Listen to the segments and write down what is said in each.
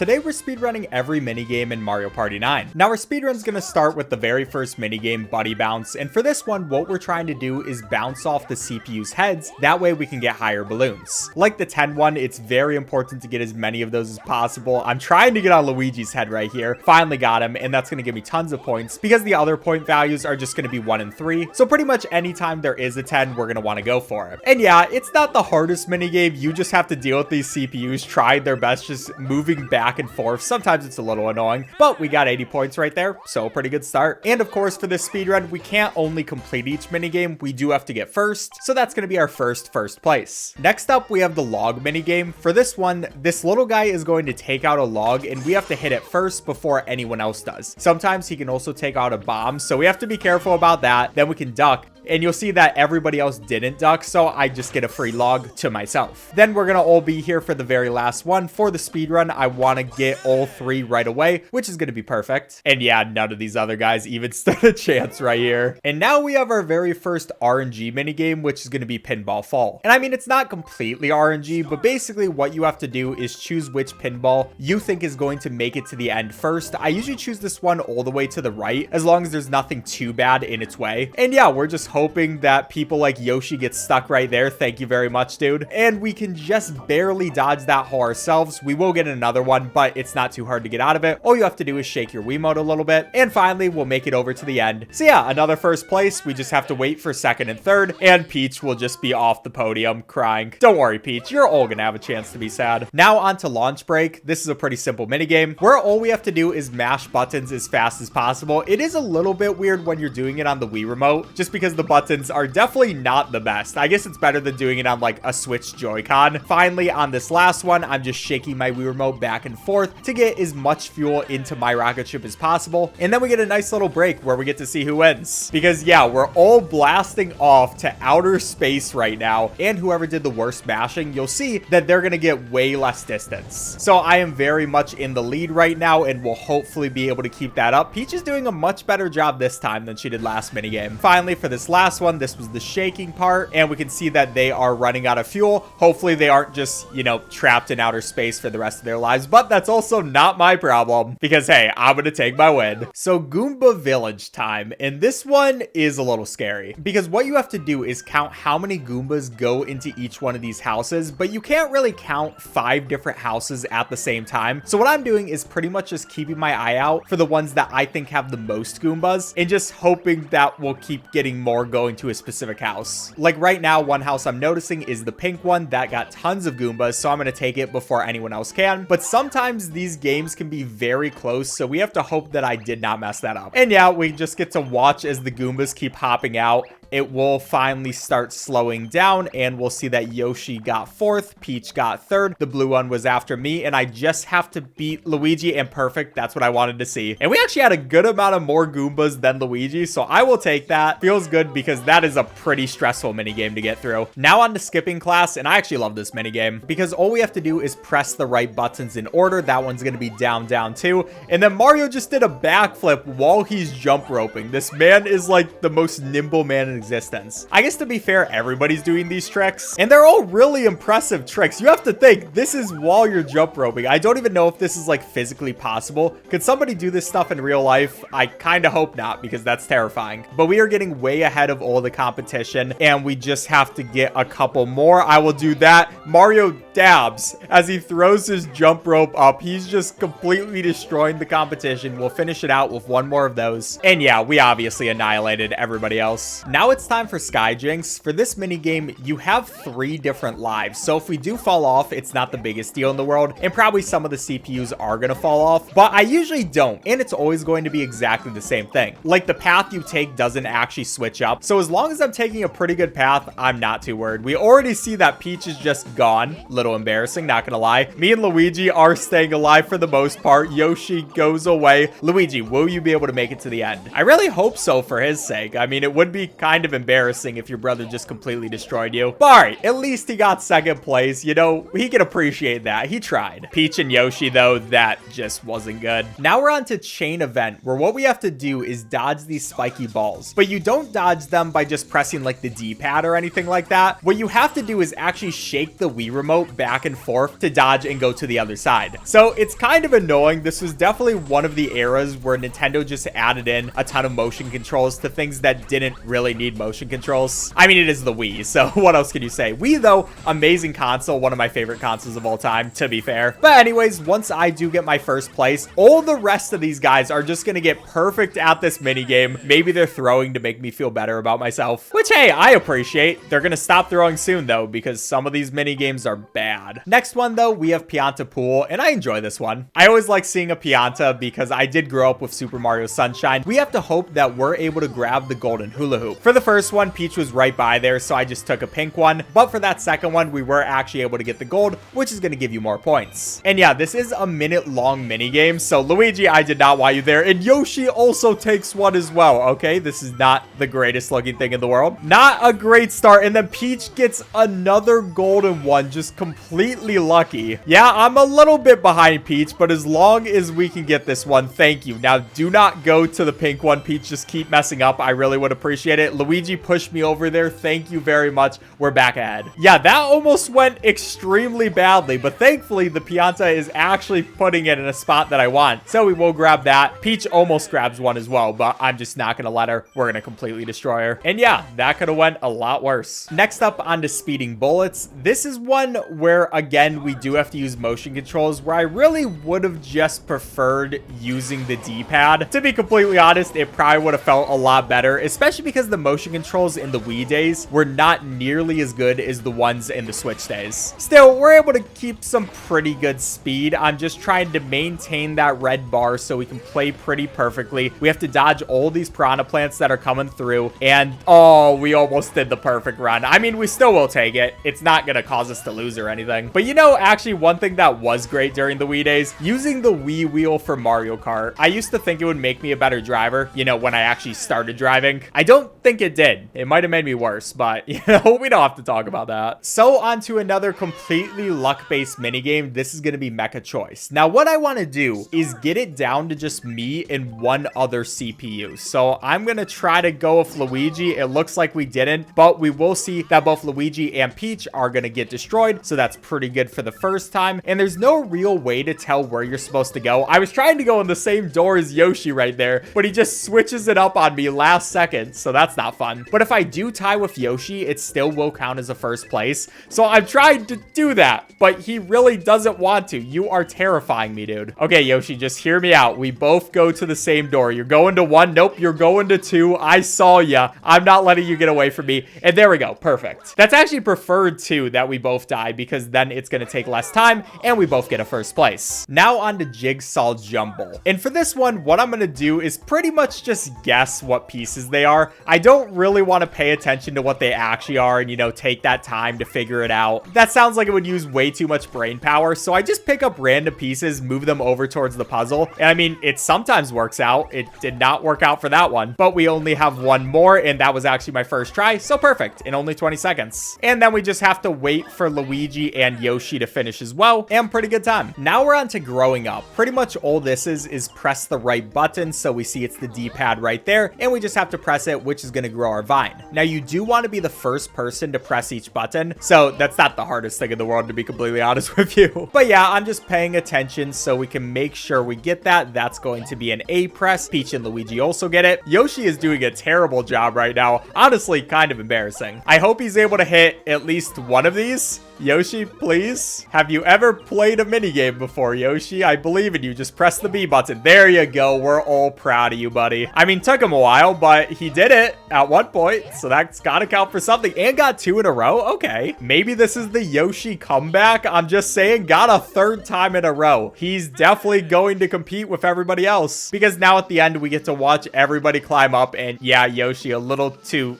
Today we're speedrunning every minigame in Mario Party 9. Now our speedrun's gonna start with the very first minigame, Buddy Bounce, and for this one, what we're trying to do is bounce off the CPU's heads, that way we can get higher balloons. Like the 10 one, it's very important to get as many of those as possible. I'm trying to get on Luigi's head right here, finally got him, and that's gonna give me tons of points, because the other point values are just gonna be 1 and 3, so pretty much anytime there is a 10, we're gonna wanna go for it. And yeah, it's not the hardest minigame, you just have to deal with these CPUs trying their best, just moving back and forth. Sometimes it's a little annoying, but we got 80 points right there, so a pretty good start. And of course, for this speedrun, we can't only complete each minigame, we do have to get first, so that's going to be our first place. Next up, we have the log minigame. For this one, this little guy is going to take out a log, and we have to hit it first before anyone else does. Sometimes he can also take out a bomb, so we have to be careful about that. Then we can duck. And you'll see that everybody else didn't duck, so I just get a free log to myself. Then we're gonna all be here for the very last one. For the speedrun, I want to get all 3 right away, which is gonna be perfect. And yeah, none of these other guys even stood a chance right here. And now we have our very first RNG minigame, which is gonna be Pinball Fall. And I mean, it's not completely RNG, but basically what you have to do is choose which pinball you think is going to make it to the end first. I usually choose this one all the way to the right, as long as there's nothing too bad in its way. And yeah, we're just hoping that people like Yoshi get stuck right there. Thank you very much, dude. And we can just barely dodge that hole ourselves. We will get another one, but it's not too hard to get out of it. All you have to do is shake your Wiimote a little bit, and finally we'll make it over to the end. So yeah, another first place. We just have to wait for second and third, and Peach will just be off the podium crying. Don't worry, Peach, you're all gonna have a chance to be sad. Now on to launch break. This is a pretty simple minigame where all we have to do is mash buttons as fast as possible. It is a little bit weird when you're doing it on the Wii remote, just because the buttons are definitely not the best. I guess it's better than doing it on like a Switch Joy-Con. Finally, on this last one, I'm just shaking my Wii remote back and forth to get as much fuel into my rocket ship as possible. And then we get a nice little break where we get to see who wins. Because yeah, we're all blasting off to outer space right now. And whoever did the worst mashing, you'll see that they're going to get way less distance. So I am very much in the lead right now and will hopefully be able to keep that up. Peach is doing a much better job this time than she did last minigame. Finally, for this last one, this was the shaking part, and we can see that they are running out of fuel. Hopefully they aren't just, you know, trapped in outer space for the rest of their lives, but that's also not my problem because hey, I'm gonna take my win. So Goomba Village time, and this one is a little scary because what you have to do is count how many Goombas go into each one of these houses, but you can't really count 5 different houses at the same time. So what I'm doing is pretty much just keeping my eye out for the ones that I think have the most Goombas and just hoping that we'll keep getting more going to a specific house. Like right now, one house I'm noticing is the pink one that got tons of Goombas, so I'm going to take it before anyone else can. But sometimes these games can be very close, so we have to hope that I did not mess that up. And yeah, we just get to watch as the Goombas keep hopping out. It will finally start slowing down, and we'll see that Yoshi got 4th, Peach got 3rd, the blue one was after me, and I just have to beat Luigi, and perfect, that's what I wanted to see. And we actually had a good amount of more Goombas than Luigi, so I will take that. Feels good because that is a pretty stressful minigame to get through. Now on to skipping class, and I actually love this minigame because all we have to do is press the right buttons in order. That one's gonna be down, down 2, and then Mario just did a backflip while he's jump roping. This man is like the most nimble man in existence. I guess to be fair, everybody's doing these tricks, and they're all really impressive tricks. You have to think, this is while you're jump roping. I don't even know if this is like physically possible. Could somebody do this stuff in real life? I kind of hope not because that's terrifying. But we are getting way ahead of all the competition, and we just have to get a couple more. I will do that. Mario dabs as he throws his jump rope up. He's just completely destroying the competition. We'll finish it out with one more of those. And yeah, we obviously annihilated everybody else. Now it's time for Skyjins. For this minigame, you have 3 different lives. So if we do fall off, it's not the biggest deal in the world, and probably some of the CPUs are gonna fall off, but I usually don't, and it's always going to be exactly the same thing. Like the path you take doesn't actually switch up. So as long as I'm taking a pretty good path, I'm not too worried. We already see that Peach is just gone. Little embarrassing, not gonna lie. Me and Luigi are staying alive for the most part. Yoshi goes away. Luigi, will you be able to make it to the end? I really hope so for his sake. I mean, it would be kind kind of embarrassing if your brother just completely destroyed you. But alright, at least he got second place. You know, he can appreciate that. He tried. Peach and Yoshi, though, that just wasn't good. Now we're on to Chain Event, where what we have to do is dodge these spiky balls. But you don't dodge them by just pressing like the D-pad or anything like that. What you have to do is actually shake the Wii remote back and forth to dodge and go to the other side. So it's kind of annoying. This was definitely one of the eras where Nintendo just added in a ton of motion controls to things that didn't really need motion controls. I mean, it is the Wii, so what else can you say? Wii, though, amazing console, one of my favorite consoles of all time, to be fair. But anyways, once I do get my first place, all the rest of these guys are just gonna get perfect at this minigame. Maybe they're throwing to make me feel better about myself, which, hey, I appreciate. They're gonna stop throwing soon, though, because some of these minigames are bad. Next one, though, we have Pianta Pool, and I enjoy this one. I always like seeing a Pianta because I did grow up with Super Mario Sunshine. We have to hope that we're able to grab the golden hula hoop. For the first one, Peach was right by there, so I just took a pink one. But for that second one, we were actually able to get the gold, which is going to give you more points. And yeah, this is a minute-long minigame, so Luigi, I did not want you there. And Yoshi also takes one as well, okay? This is not the greatest looking thing in the world. Not a great start, and then Peach gets another golden one, just completely lucky. Yeah, I'm a little bit behind Peach, but as long as we can get this one, thank you. Now, do not go to the pink one, Peach. Just keep messing up. I really would appreciate it. Luigi pushed me over there. Thank you very much. We're back ahead. Yeah, that almost went extremely badly, but thankfully, the Pianta is actually putting it in a spot that I want. So we will grab that. Peach almost grabs one as well, but I'm just not going to let her. We're going to completely destroy her. And yeah, that could have went a lot worse. Next up, onto Speeding Bullets. This is one where, again, we do have to use motion controls, where I really would have just preferred using the D-pad. To be completely honest, it probably would have felt a lot better, especially because the motion controls in the Wii days were not nearly as good as the ones in the Switch days. Still, we're able to keep some pretty good speed. I'm just trying to maintain that red bar so we can play pretty perfectly. We have to dodge all these Piranha Plants that are coming through, and oh, we almost did the perfect run. I mean, we still will take it. It's not gonna cause us to lose or anything. But you know, actually, one thing that was great during the Wii days, using the Wii wheel for Mario Kart. I used to think it would make me a better driver, you know, when I actually started driving. I don't think it did. It might have made me worse, but you know, we don't have to talk about that. So on to another completely luck-based minigame. This is going to be Mecha Choice. Now, what I want to do is get it down to just me and one other CPU. So I'm going to try to go with Luigi. It looks like we didn't, but we will see that both Luigi and Peach are going to get destroyed. So that's pretty good for the first time. And there's no real way to tell where you're supposed to go. I was trying to go in the same door as Yoshi right there, but he just switches it up on me last second. So that's not fun. But if I do tie with Yoshi, it still will count as a first place. So I'm trying to do that, but he really doesn't want to. You are terrifying me, dude. Okay, Yoshi, just hear me out. We both go to the same door. You're going to one. Nope, you're going to two. I saw ya. I'm not letting you get away from me. And there we go. Perfect. That's actually preferred too, that we both die, because then it's going to take less time and we both get a first place. Now on to Jigsaw Jumble. And for this one, what I'm going to do is pretty much just guess what pieces they are. I don't really want to pay attention to what they actually are and, you know, take that time to figure it out. That sounds like it would use way too much brain power. So I just pick up random pieces, move them over towards the puzzle. And I mean, it sometimes works out. It did not work out for that one, but we only have one more. And that was actually my first try. So perfect in only 20 seconds. And then we just have to wait for Luigi and Yoshi to finish as well. And pretty good time. Now we're on to growing up. Pretty much all this is press the right button. So we see it's the D-pad right there. And we just have to press it, which is going to grow our vine. Now you do want to be the first person to press each button. So that's not the hardest thing in the world, to be completely honest with you. But yeah, I'm just paying attention so we can make sure we get that. That's going to be an A press. Peach and Luigi also get it. Yoshi is doing a terrible job right now. Honestly, kind of embarrassing. I hope he's able to hit at least one of these. Yoshi, please. Have you ever played a minigame before, Yoshi? I believe in you. Just press the B button. There you go. We're all proud of you, buddy. I mean, took him a while, but he did it at one point. So that's got to count for something. And got 2 in a row. Okay. Maybe this is the Yoshi comeback. I'm just saying, got a 3rd time in a row. He's definitely going to compete with everybody else. Because now at the end, we get to watch everybody climb up. And yeah, Yoshi, a little too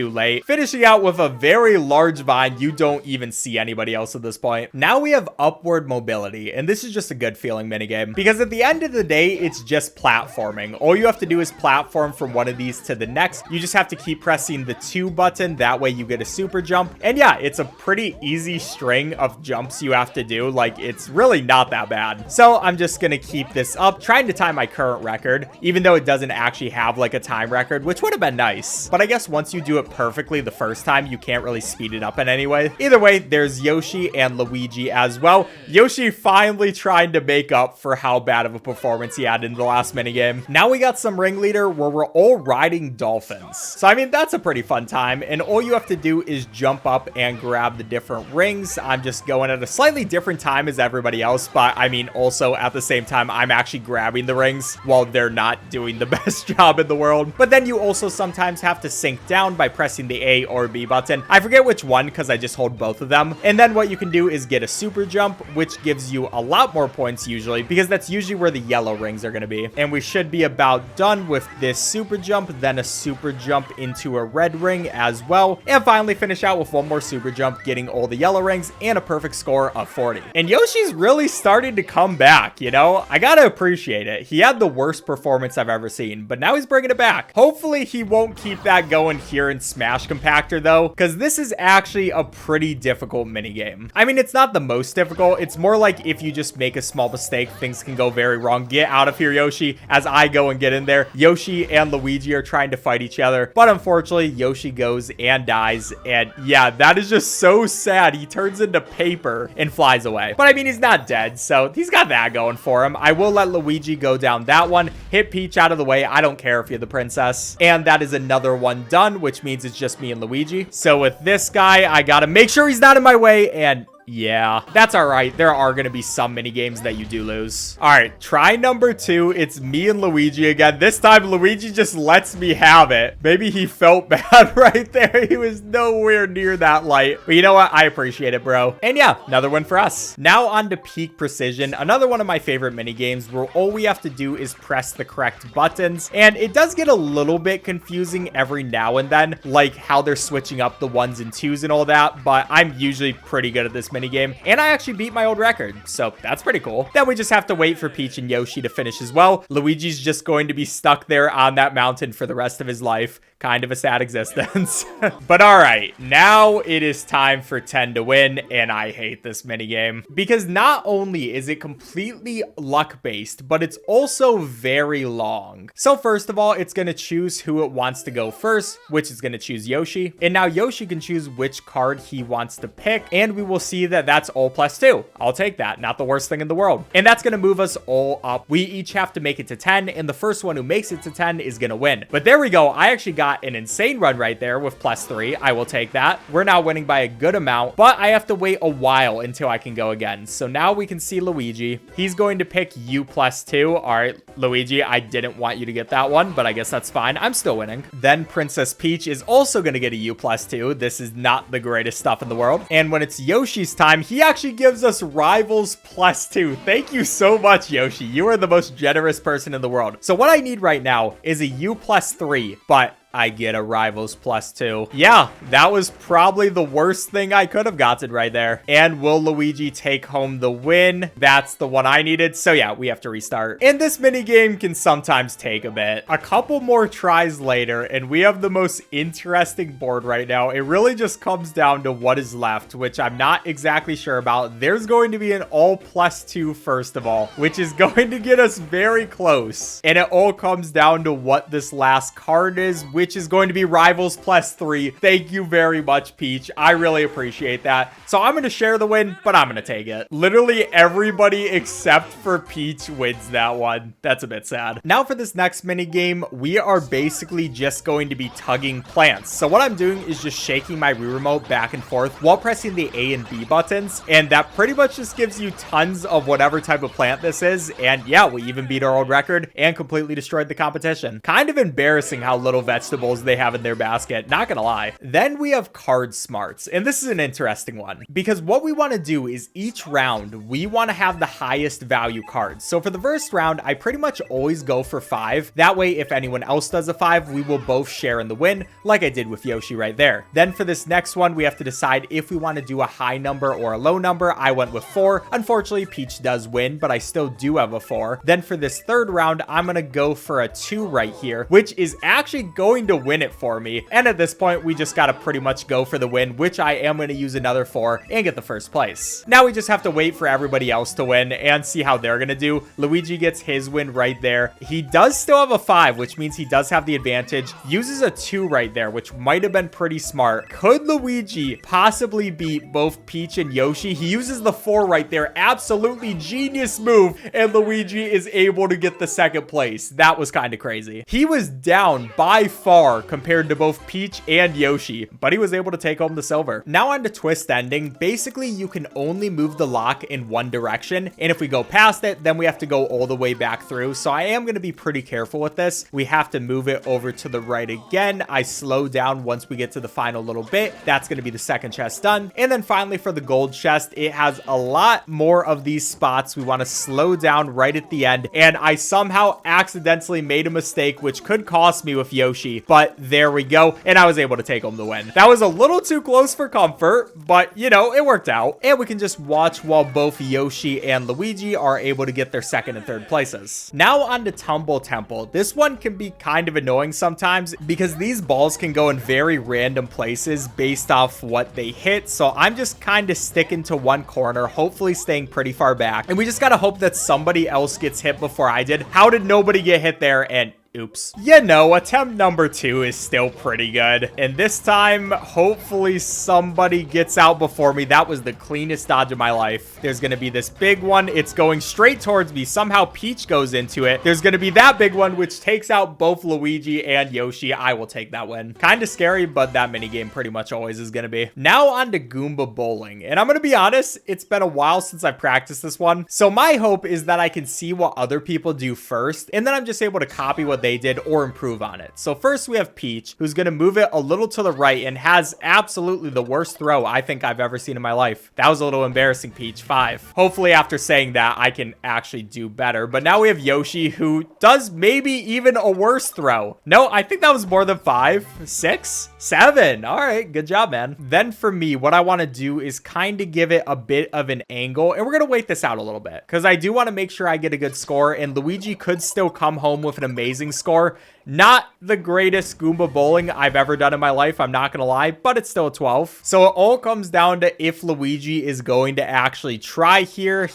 late. Finishing out with a very large vine. You don't even see anybody else at this point. Now we have upward mobility, and this is just a good feeling minigame, because at the end of the day, it's just platforming. All you have to do is platform from one of these to the next. You just have to keep pressing the 2 button. That way you get a super jump. And yeah, it's a pretty easy string of jumps you have to do. Like, it's really not that bad. So I'm just gonna keep this up, trying to time my current record, even though it doesn't actually have like a time record, which would have been nice. But I guess once you do it perfectly the first time, you can't really speed it up in any way. Either way, there's Yoshi and Luigi as well. Yoshi finally trying to make up for how bad of a performance he had in the last minigame. Now we got some ringleader where we're all riding dolphins. So I mean, that's a pretty fun time, and all you have to do is jump up and grab the different rings. I'm just going at a slightly different time as everybody else, but I mean, also at the same time, I'm actually grabbing the rings while they're not doing the best job in the world. But then you also sometimes have to sink down by pressing the A or B button. I forget which one because I just hold both of them. And then what you can do is get a super jump, which gives you a lot more points usually, because that's usually where the yellow rings are going to be. And we should be about done with this super jump, then a super jump into a red ring as well, and finally finish out with one more super jump, getting all the yellow rings and a perfect score of 40. And Yoshi's really starting to come back, you know? I gotta appreciate it. He had the worst performance I've ever seen, but now he's bringing it back. Hopefully he won't keep that going here in Smash Compactor though, because this is actually a pretty difficult minigame. I mean, it's not the most difficult. It's more like if you just make a small mistake, things can go very wrong. Get out of here, Yoshi, as I go and get in there. Yoshi and Luigi are trying to fight each other, but unfortunately, Yoshi goes and dies, and yeah, that is just so sad. He turns into paper and flies away. But I mean, he's not dead, so he's got that going for him. I will let Luigi go down that one, hit Peach out of the way. I don't care if you're the princess. And that is another one done, which means it's just me and Luigi. So with this guy, I gotta make sure he's not in my way, and yeah, that's all right. There are going to be some mini games that you do lose. All right, try number 2. It's me and Luigi again. This time, Luigi just lets me have it. Maybe he felt bad right there. He was nowhere near that light. But you know what? I appreciate it, bro. And yeah, another one for us. Now on to Peak Precision, another one of my favorite mini games where all we have to do is press the correct buttons. And it does get a little bit confusing every now and then, like how they're switching up the 1s and 2s and all that. But I'm usually pretty good at this minigame, and I actually beat my old record, so that's pretty cool. Then we just have to wait for Peach and Yoshi to finish as well. Luigi's just going to be stuck there on that mountain for the rest of his life. Kind of a sad existence. But all right, now it is time for 10 to win, and I hate this minigame because not only is it completely luck-based, but it's also very long. So first of all, it's going to choose who it wants to go first, which is going to choose Yoshi. And now Yoshi can choose which card he wants to pick, and we will see that that's all +2. I'll take that. Not the worst thing in the world. And that's going to move us all up. We each have to make it to 10, and the first one who makes it to 10 is going to win. But there we go. I actually got an insane run right there with +3. I will take that. We're now winning by a good amount, but I have to wait a while until I can go again. So now we can see Luigi. He's going to pick U +2. All right, Luigi, I didn't want you to get that one, but I guess that's fine. I'm still winning. Then Princess Peach is also going to get a U +2. This is not the greatest stuff in the world. And when it's Yoshi's time, he actually gives us Rivals +2. Thank you so much, Yoshi. You are the most generous person in the world. So what I need right now is a U +3, but I get a Rivals +2. Yeah, that was probably the worst thing I could have gotten right there. And will Luigi take home the win? That's the one I needed. So yeah, we have to restart. And this mini game can sometimes take a bit. A couple more tries later, and we have the most interesting board right now. It really just comes down to what is left, which I'm not exactly sure about. There's going to be an all +2 first of all, which is going to get us very close. And it all comes down to what this last card is, which is going to be Rivals +3. Thank you very much, Peach. I really appreciate that. So I'm going to share the win, but I'm going to take it. Literally everybody except for Peach wins that one. That's a bit sad. Now for this next mini game, we are basically just going to be tugging plants. So what I'm doing is just shaking my Wii remote back and forth while pressing the A and B buttons. And that pretty much just gives you tons of whatever type of plant this is. And yeah, we even beat our old record and completely destroyed the competition. Kind of embarrassing how little vegetables they have in their basket, not gonna lie. Then we have card smarts, and this is an interesting one because what we want to do is each round we want to have the highest value cards. So for the first round, I pretty much always go for 5. That way, if anyone else does a 5, we will both share in the win, like I did with Yoshi right there. Then for this next one, we have to decide if we want to do a high number or a low number. I went with 4. Unfortunately, Peach does win, but I still do have a 4. Then for this third round, I'm gonna go for a 2 right here, which is actually going going to win it for me. And at this point, we just got to pretty much go for the win, which I am going to use another 4 and get the first place. Now we just have to wait for everybody else to win and see how they're going to do. Luigi gets his win right there. He does still have a 5, which means he does have the advantage. Uses a 2 right there, which might have been pretty smart. Could Luigi possibly beat both Peach and Yoshi? He uses the 4 right there. Absolutely genius move. And Luigi is able to get the second place. That was kind of crazy. He was down by far compared to both Peach and Yoshi, but he was able to take home the silver. Now on to twist ending. Basically, you can only move the lock in one direction, and if we go past it, then we have to go all the way back through. So I am going to be pretty careful with this. We have to move it over to the right again. I slow down once we get to the final little bit. That's going to be the second chest done. And then finally for the gold chest, it has a lot more of these spots. We want to slow down right at the end, and I somehow accidentally made a mistake, which could cost me with Yoshi, but there we go, and I was able to take home the win. That was a little too close for comfort, but you know, it worked out. And we can just watch while both Yoshi and Luigi are able to get their second and third places. Now on to Tumble Temple. This one can be kind of annoying sometimes because these balls can go in very random places based off what they hit. So I'm just kind of sticking to one corner, hopefully staying pretty far back. And we just got to hope that somebody else gets hit before I did. How did nobody get hit there? And oops. You know, attempt number 2 is still pretty good. And this time, hopefully somebody gets out before me. That was the cleanest dodge of my life. There's going to be this big one. It's going straight towards me. Somehow Peach goes into it. There's going to be that big one, which takes out both Luigi and Yoshi. I will take that win. Kind of scary, but that minigame pretty much always is going to be. Now on to Goomba Bowling. And I'm going to be honest, it's been a while since I've practiced this one. So my hope is that I can see what other people do first, and then I'm just able to copy what they did or improve on it. So first we have Peach, who's going to move it a little to the right and has absolutely the worst throw I think I've ever seen in my life. That was a little embarrassing, Peach. 5. Hopefully after saying that, I can actually do better. But now we have Yoshi, who does maybe even a worse throw. No, I think that was more than 5. 6? 7. All right, good job, man. Then for me, what I want to do is kind of give it a bit of an angle, and we're going to wait this out a little bit because I do want to make sure I get a good score, and Luigi could still come home with an amazing score. Not the greatest Goomba Bowling I've ever done in my life, I'm not gonna lie, but it's still a 12. So it all comes down to if Luigi is going to actually try here.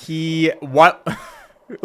What?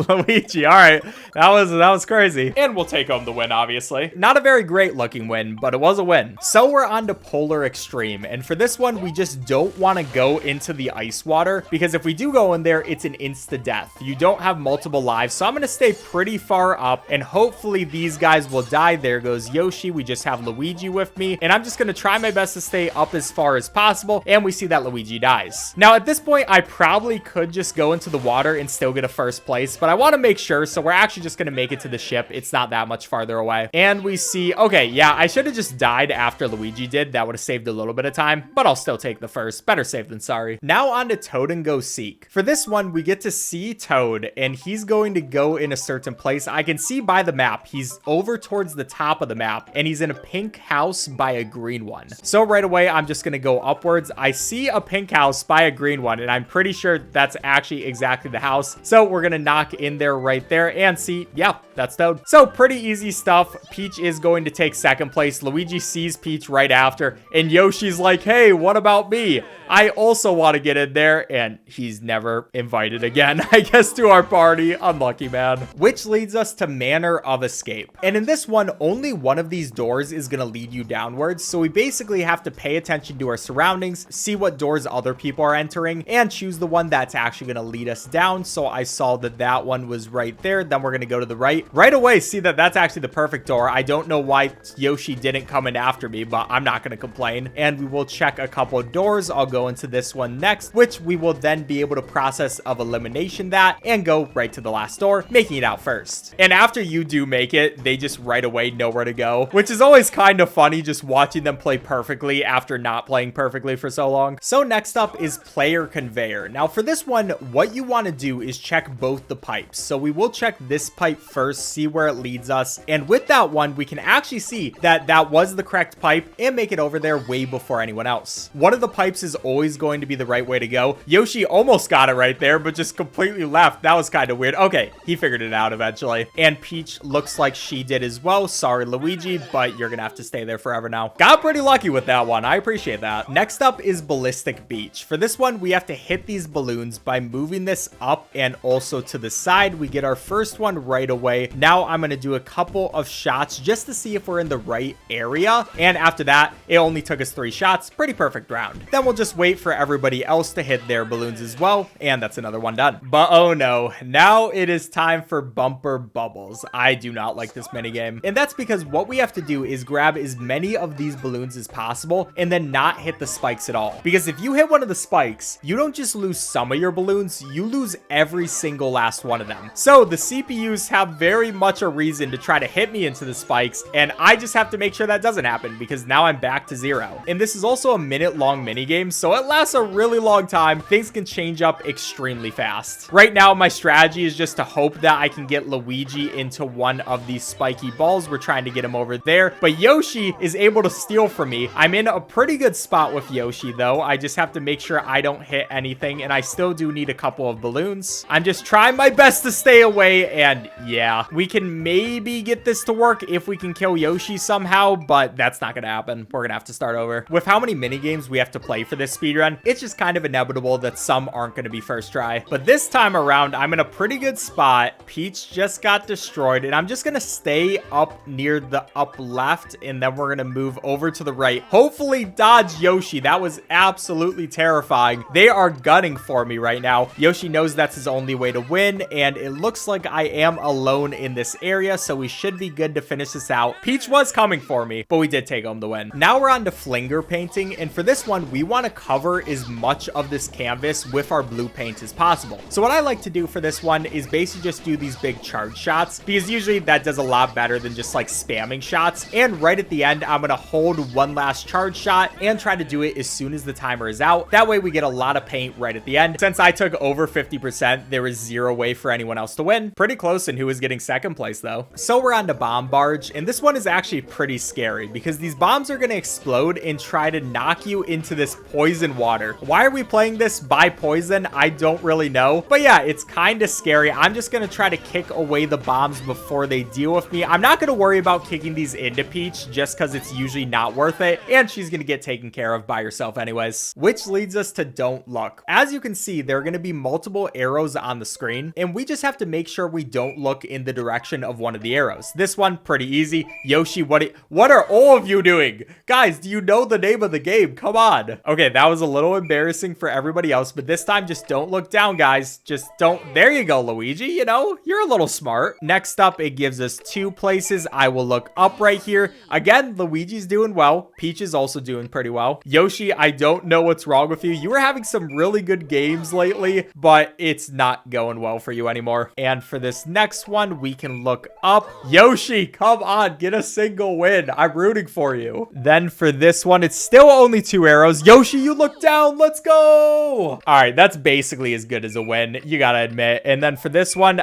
Luigi, all right, that was crazy, and we'll take home the win. Obviously not a very great looking win, but it was a win. So we're on to Polar Extreme, and for this one we just don't want to go into the ice water because if we do go in there, it's an insta death. You don't have multiple lives, so I'm going to stay pretty far up, and hopefully these guys will die. There goes Yoshi. We just have Luigi with me, and I'm just going to try my best to stay up as far as possible, and we see that Luigi dies. Now at this point I probably could just go into the water and still get a first place, but I want to make sure, so we're actually just going to make it to the ship. It's not that much farther away. And we see, okay, yeah, I should have just died after Luigi did. That would have saved a little bit of time, but I'll still take the first. Better safe than sorry. Now on to Toad and Go Seek. For this one, we get to see Toad, and he's going to go in a certain place. I can see by the map, he's over towards the top of the map, and he's in a pink house by a green one. So right away, I'm just going to go upwards. I see a pink house by a green one, and I'm pretty sure that's actually exactly the house. So we're going to knock in there right there and see, yeah, that's Toad. So pretty easy stuff. Peach is going to take second place. Luigi sees Peach right after, and Yoshi's like, hey, what about me? I also want to get in there, and he's never invited again, I guess, to our party. Unlucky, man. Which leads us to Manner of Escape. And in this one, only one of these doors is going to lead you downwards. So we basically have to pay attention to our surroundings, see what doors other people are entering, and choose the one that's actually going to lead us down. So I saw that that one was right there. Then we're going to go to the right. Right away, see that that's actually the perfect door. I don't know why Yoshi didn't come in after me, but I'm not going to complain. And we will check a couple of doors. I'll go into this one next, which we will then be able to process of elimination that and go right to the last door, making it out first. And after you do make it, they just right away know where to go, which is always kind of funny just watching them play perfectly after not playing perfectly for so long. So next up is Player Conveyor. Now for this one, what you want to do is check both the pipes. So we will check this pipe first, see where it leads us. And with that one, we can actually see that that was the correct pipe and make it over there way before anyone else. One of the pipes is always going to be the right way to go. Yoshi almost got it right there, but just completely left. That was kind of weird. Okay, he figured it out eventually. And Peach looks like she did as well. Sorry, Luigi, but you're gonna have to stay there forever now. Got pretty lucky with that one. I appreciate that. Next up is Ballistic Beach. For this one, we have to hit these balloons by moving this up and also to the side. We get our first one right away. Now I'm gonna do a couple of shots just to see if we're in the right area. And after that, it only took us 3 shots. Pretty perfect round. Then we'll just wait for everybody else to hit their balloons as well. And that's another one done. But oh no, now it is time for bumper bubbles. I do not like this minigame. And that's because what we have to do is grab as many of these balloons as possible and then not hit the spikes at all. Because if you hit one of the spikes, you don't just lose some of your balloons, you lose every single last one of them. So the CPUs have very much a reason to try to hit me into the spikes, and I just have to make sure that doesn't happen because now I'm back to 0. And this is also a minute-long minigame, so it lasts a really long time. Things can change up extremely fast. Right now, my strategy is just to hope that I can get Luigi into one of these spiky balls. We're trying to get him over there, but Yoshi is able to steal from me. I'm in a pretty good spot with Yoshi, though. I just have to make sure I don't hit anything, and I still do need a couple of balloons. I'm just trying my best to stay away, and yeah, we can maybe get this to work if we can kill Yoshi somehow, but that's not gonna happen. We're gonna have to start over. With how many minigames we have to play for this speedrun, it's just kind of inevitable that some aren't gonna be first try. But this time around, I'm in a pretty good spot. Peach just got destroyed, and I'm just gonna stay up near the up left, and then we're gonna move over to the right. Hopefully dodge Yoshi. That was absolutely terrifying. They are gunning for me right now. Yoshi knows that's his only way to win, and it looks like I am alone in this area, so we should be good to finish this out. Peach was coming for me, but we did take home the win. Now we're on to flinger painting, and for this one, we want to cover as much of this canvas with our blue paint as possible. So what I like to do for this one is basically just do these big charge shots, because usually that does a lot better than just like spamming shots. And right at the end, I'm gonna hold one last charge shot and try to do it as soon as the timer is out. That way we get a lot of paint right at the end. Since I took over 50%, there was 0 way for anyone else to win. Pretty close in who was getting second place though. So we're on to bomb barge, and this one is actually pretty scary because these bombs are gonna explode and try to knock you into this poison water. Why are we playing this by poison? I don't really know, but yeah, it's kind of scary. I'm just gonna try to kick away the bombs before they deal with me. I'm not gonna worry about kicking these into Peach just because it's usually not worth it, and she's gonna get taken care of by herself anyways. Which leads us to don't look. As you can see, there are gonna be multiple arrows on the screen, and we just have to make sure we don't look in the direction of one of the arrows. This one, pretty easy. Yoshi, what are all of you doing? Guys, do you know the name of the game? Come on. Okay, that was a little embarrassing for everybody else, but this time just don't look down, guys. Just don't. There you go, Luigi. You know, you're a little smart. Next up, it gives us 2 places. I will look up right here. Again, Luigi's doing well. Peach is also doing pretty well. Yoshi, I don't know what's wrong with you. You were having some really good games lately, but it's not going well for you anymore. And for this next one, we can look up. Yoshi, come on, get a single win. I'm rooting for you. Then for this one, it's still only 2 arrows. Yoshi, you look down. Let's go. All right, that's basically as good as a win, you gotta admit. And then for this one,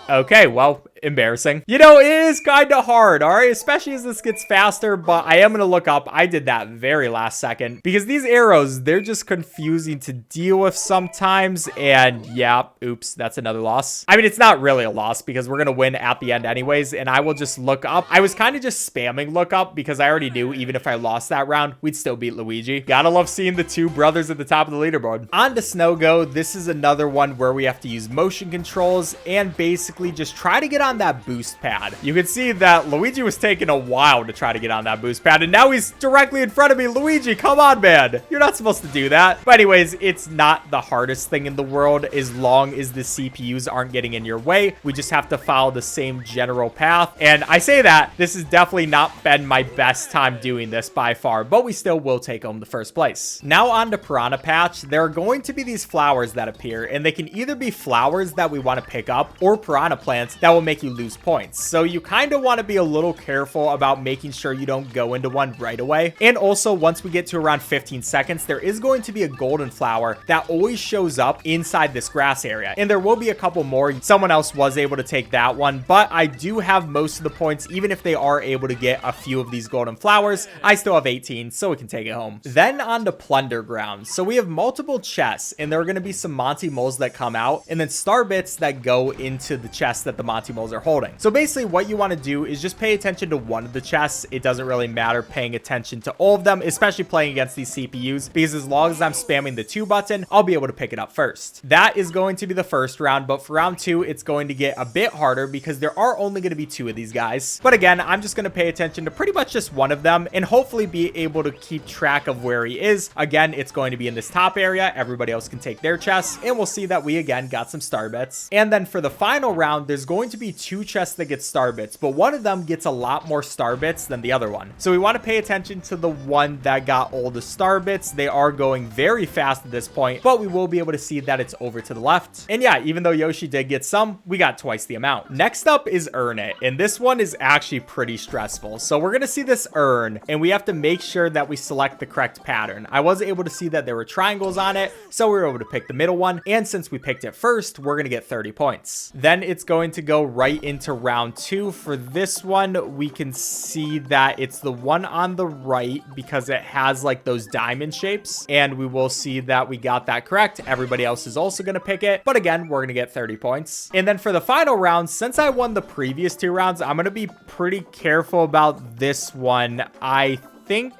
okay, well, embarrassing. You know, it is kind of hard, all right? Especially as this gets faster, but I am going to look up. I did that very last second because these arrows, they're just confusing to deal with sometimes. And yeah, oops, that's another loss. I mean, it's not really a loss because we're going to win at the end anyways, and I will just look up. I was kind of just spamming look up because I already knew even if I lost that round, we'd still beat Luigi. Gotta love seeing the 2 brothers at the top of the leaderboard. On to Snow Go. This is another one where we have to use motion controls and basically just try to get on that boost pad. You can see that Luigi was taking a while to try to get on that boost pad, and now he's directly in front of me. Luigi, come on, man. You're not supposed to do that. But anyways, it's not the hardest thing in the world as long as the CPUs aren't getting in your way. We just have to follow the same general path. And I say that, this has definitely not been my best time doing this by far, but we still will take home the first place. Now on to Piranha Patch. There are going to be these flowers that appear, and they can either be flowers that we want to pick up or Piranha Piranha Plants that will make you lose points. So you kind of want to be a little careful about making sure you don't go into one right away. And also, once we get to around 15 seconds, there is going to be a golden flower that always shows up inside this grass area. And there will be a couple more. Someone else was able to take that one, but I do have most of the points. Even if they are able to get a few of these golden flowers, I still have 18, so we can take it home. Then on to Plunder Ground. So we have multiple chests, and there are going to be some Monty Moles that come out, and then star bits that go into the chests that the Monty Moles are holding. So basically what you want to do is just pay attention to one of the chests. It doesn't really matter paying attention to all of them, especially playing against these CPUs, because as long as I'm spamming the 2 button, I'll be able to pick it up first. That is going to be the first round, but for round 2, it's going to get a bit harder because there are only going to be 2 of these guys. But again, I'm just going to pay attention to pretty much just one of them and hopefully be able to keep track of where he is. Again, it's going to be in this top area. Everybody else can take their chests, and we'll see that we again got some star bits. And then for the final round, there's going to be 2 chests that get star bits, but one of them gets a lot more star bits than the other one. So we want to pay attention to the one that got all the star bits. They are going very fast at this point, but we will be able to see that it's over to the left. And yeah, even though Yoshi did get some, we got twice the amount. Next up is Earn It, and this one is actually pretty stressful. So we're going to see this earn, and we have to make sure that we select the correct pattern. I was able to see that there were triangles on it, so we were able to pick the middle one, and since we picked it first, we're going to get 30 points. Then it's going to go right into round 2. For this one, we can see that it's the one on the right because it has like those diamond shapes, and we will see that we got that correct. Everybody else is also going to pick it, but again, we're going to get 30 points. And then for the final round, since I won the previous 2 rounds, I'm going to be pretty careful about this one. I think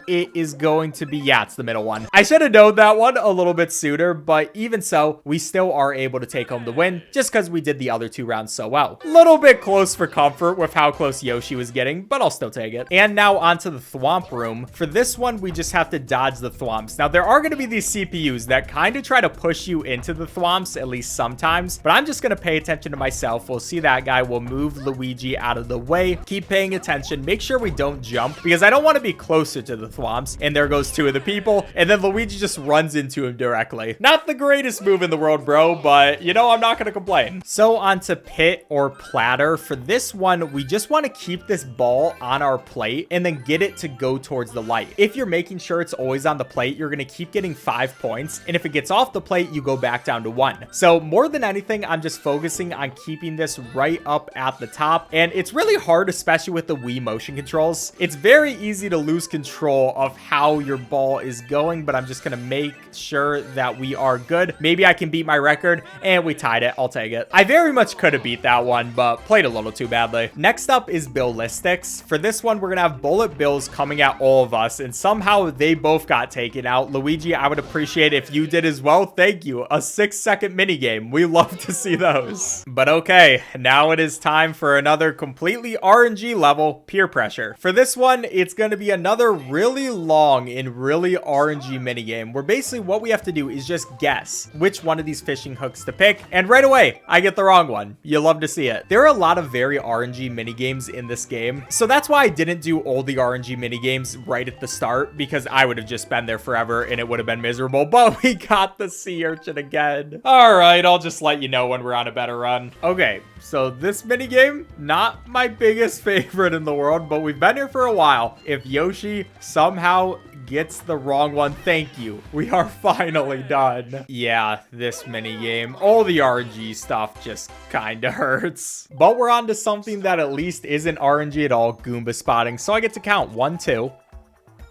it is going to be, yeah, it's the middle one. I should have known that one a little bit sooner, but even so, we still are able to take home the win just because we did the other 2 rounds so well. Little bit close for comfort with how close Yoshi was getting, but I'll still take it. And now onto the Thwomp room. For this one, we just have to dodge the Thwomps. Now, there are going to be these CPUs that kind of try to push you into the Thwomps, at least sometimes, but I'm just going to pay attention to myself. We'll see that guy. We'll move Luigi out of the way. Keep paying attention. Make sure we don't jump because I don't want to be closer to the Thwomps. And there goes 2 of the people, and then Luigi just runs into him directly. Not the greatest move in the world, bro, but you know, I'm not gonna complain. So on to Pit or Platter. For this one, we just want to keep this ball on our plate and then get it to go towards the light. If you're making sure it's always on the plate, you're gonna keep getting 5 points, and if it gets off the plate, you go back down to 1. So more than anything, I'm just focusing on keeping this right up at the top, and it's really hard, especially with the Wii motion controls. It's very easy to lose control of how your ball is going, but I'm just gonna make sure that we are good. Maybe I can beat my record, and we tied it. I'll take it. I very much could have beat that one, but played a little too badly. Next up is Ballistics. For this one, we're gonna have bullet bills coming at all of us, and somehow they both got taken out. Luigi, I would appreciate if you did as well. Thank you. A 6-second minigame. We love to see those. But okay, now it is time for another completely RNG level, peer pressure. For this one, it's gonna be another really long and really RNG minigame where basically what we have to do is just guess which one of these fishing hooks to pick, and right away I get the wrong one. You love to see it. There are a lot of very RNG minigames in this game, so that's why I didn't do all the RNG minigames right at the start, because I would have just been there forever and it would have been miserable. But we got the sea urchin again. All right, I'll just let you know when we're on a better run. Okay, so this minigame, not my biggest favorite in the world, but we've been here for a while. If Yoshi somehow gets the wrong one, thank you. We are finally done. Yeah, this mini game, all the RNG stuff just kind of hurts. But we're on to something that at least isn't RNG at all, Goomba Spotting. So I get to count 1, 2,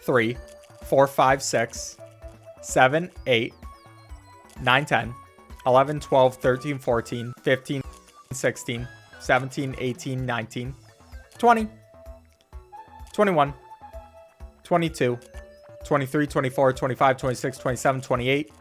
3, 4, 5, 6, 7, 8, 9, 10, 11, 12, 13, 14, 15, 16, 17, 18, 19, 20, 21, 22, 23, 24, 25, 26, 27, 28,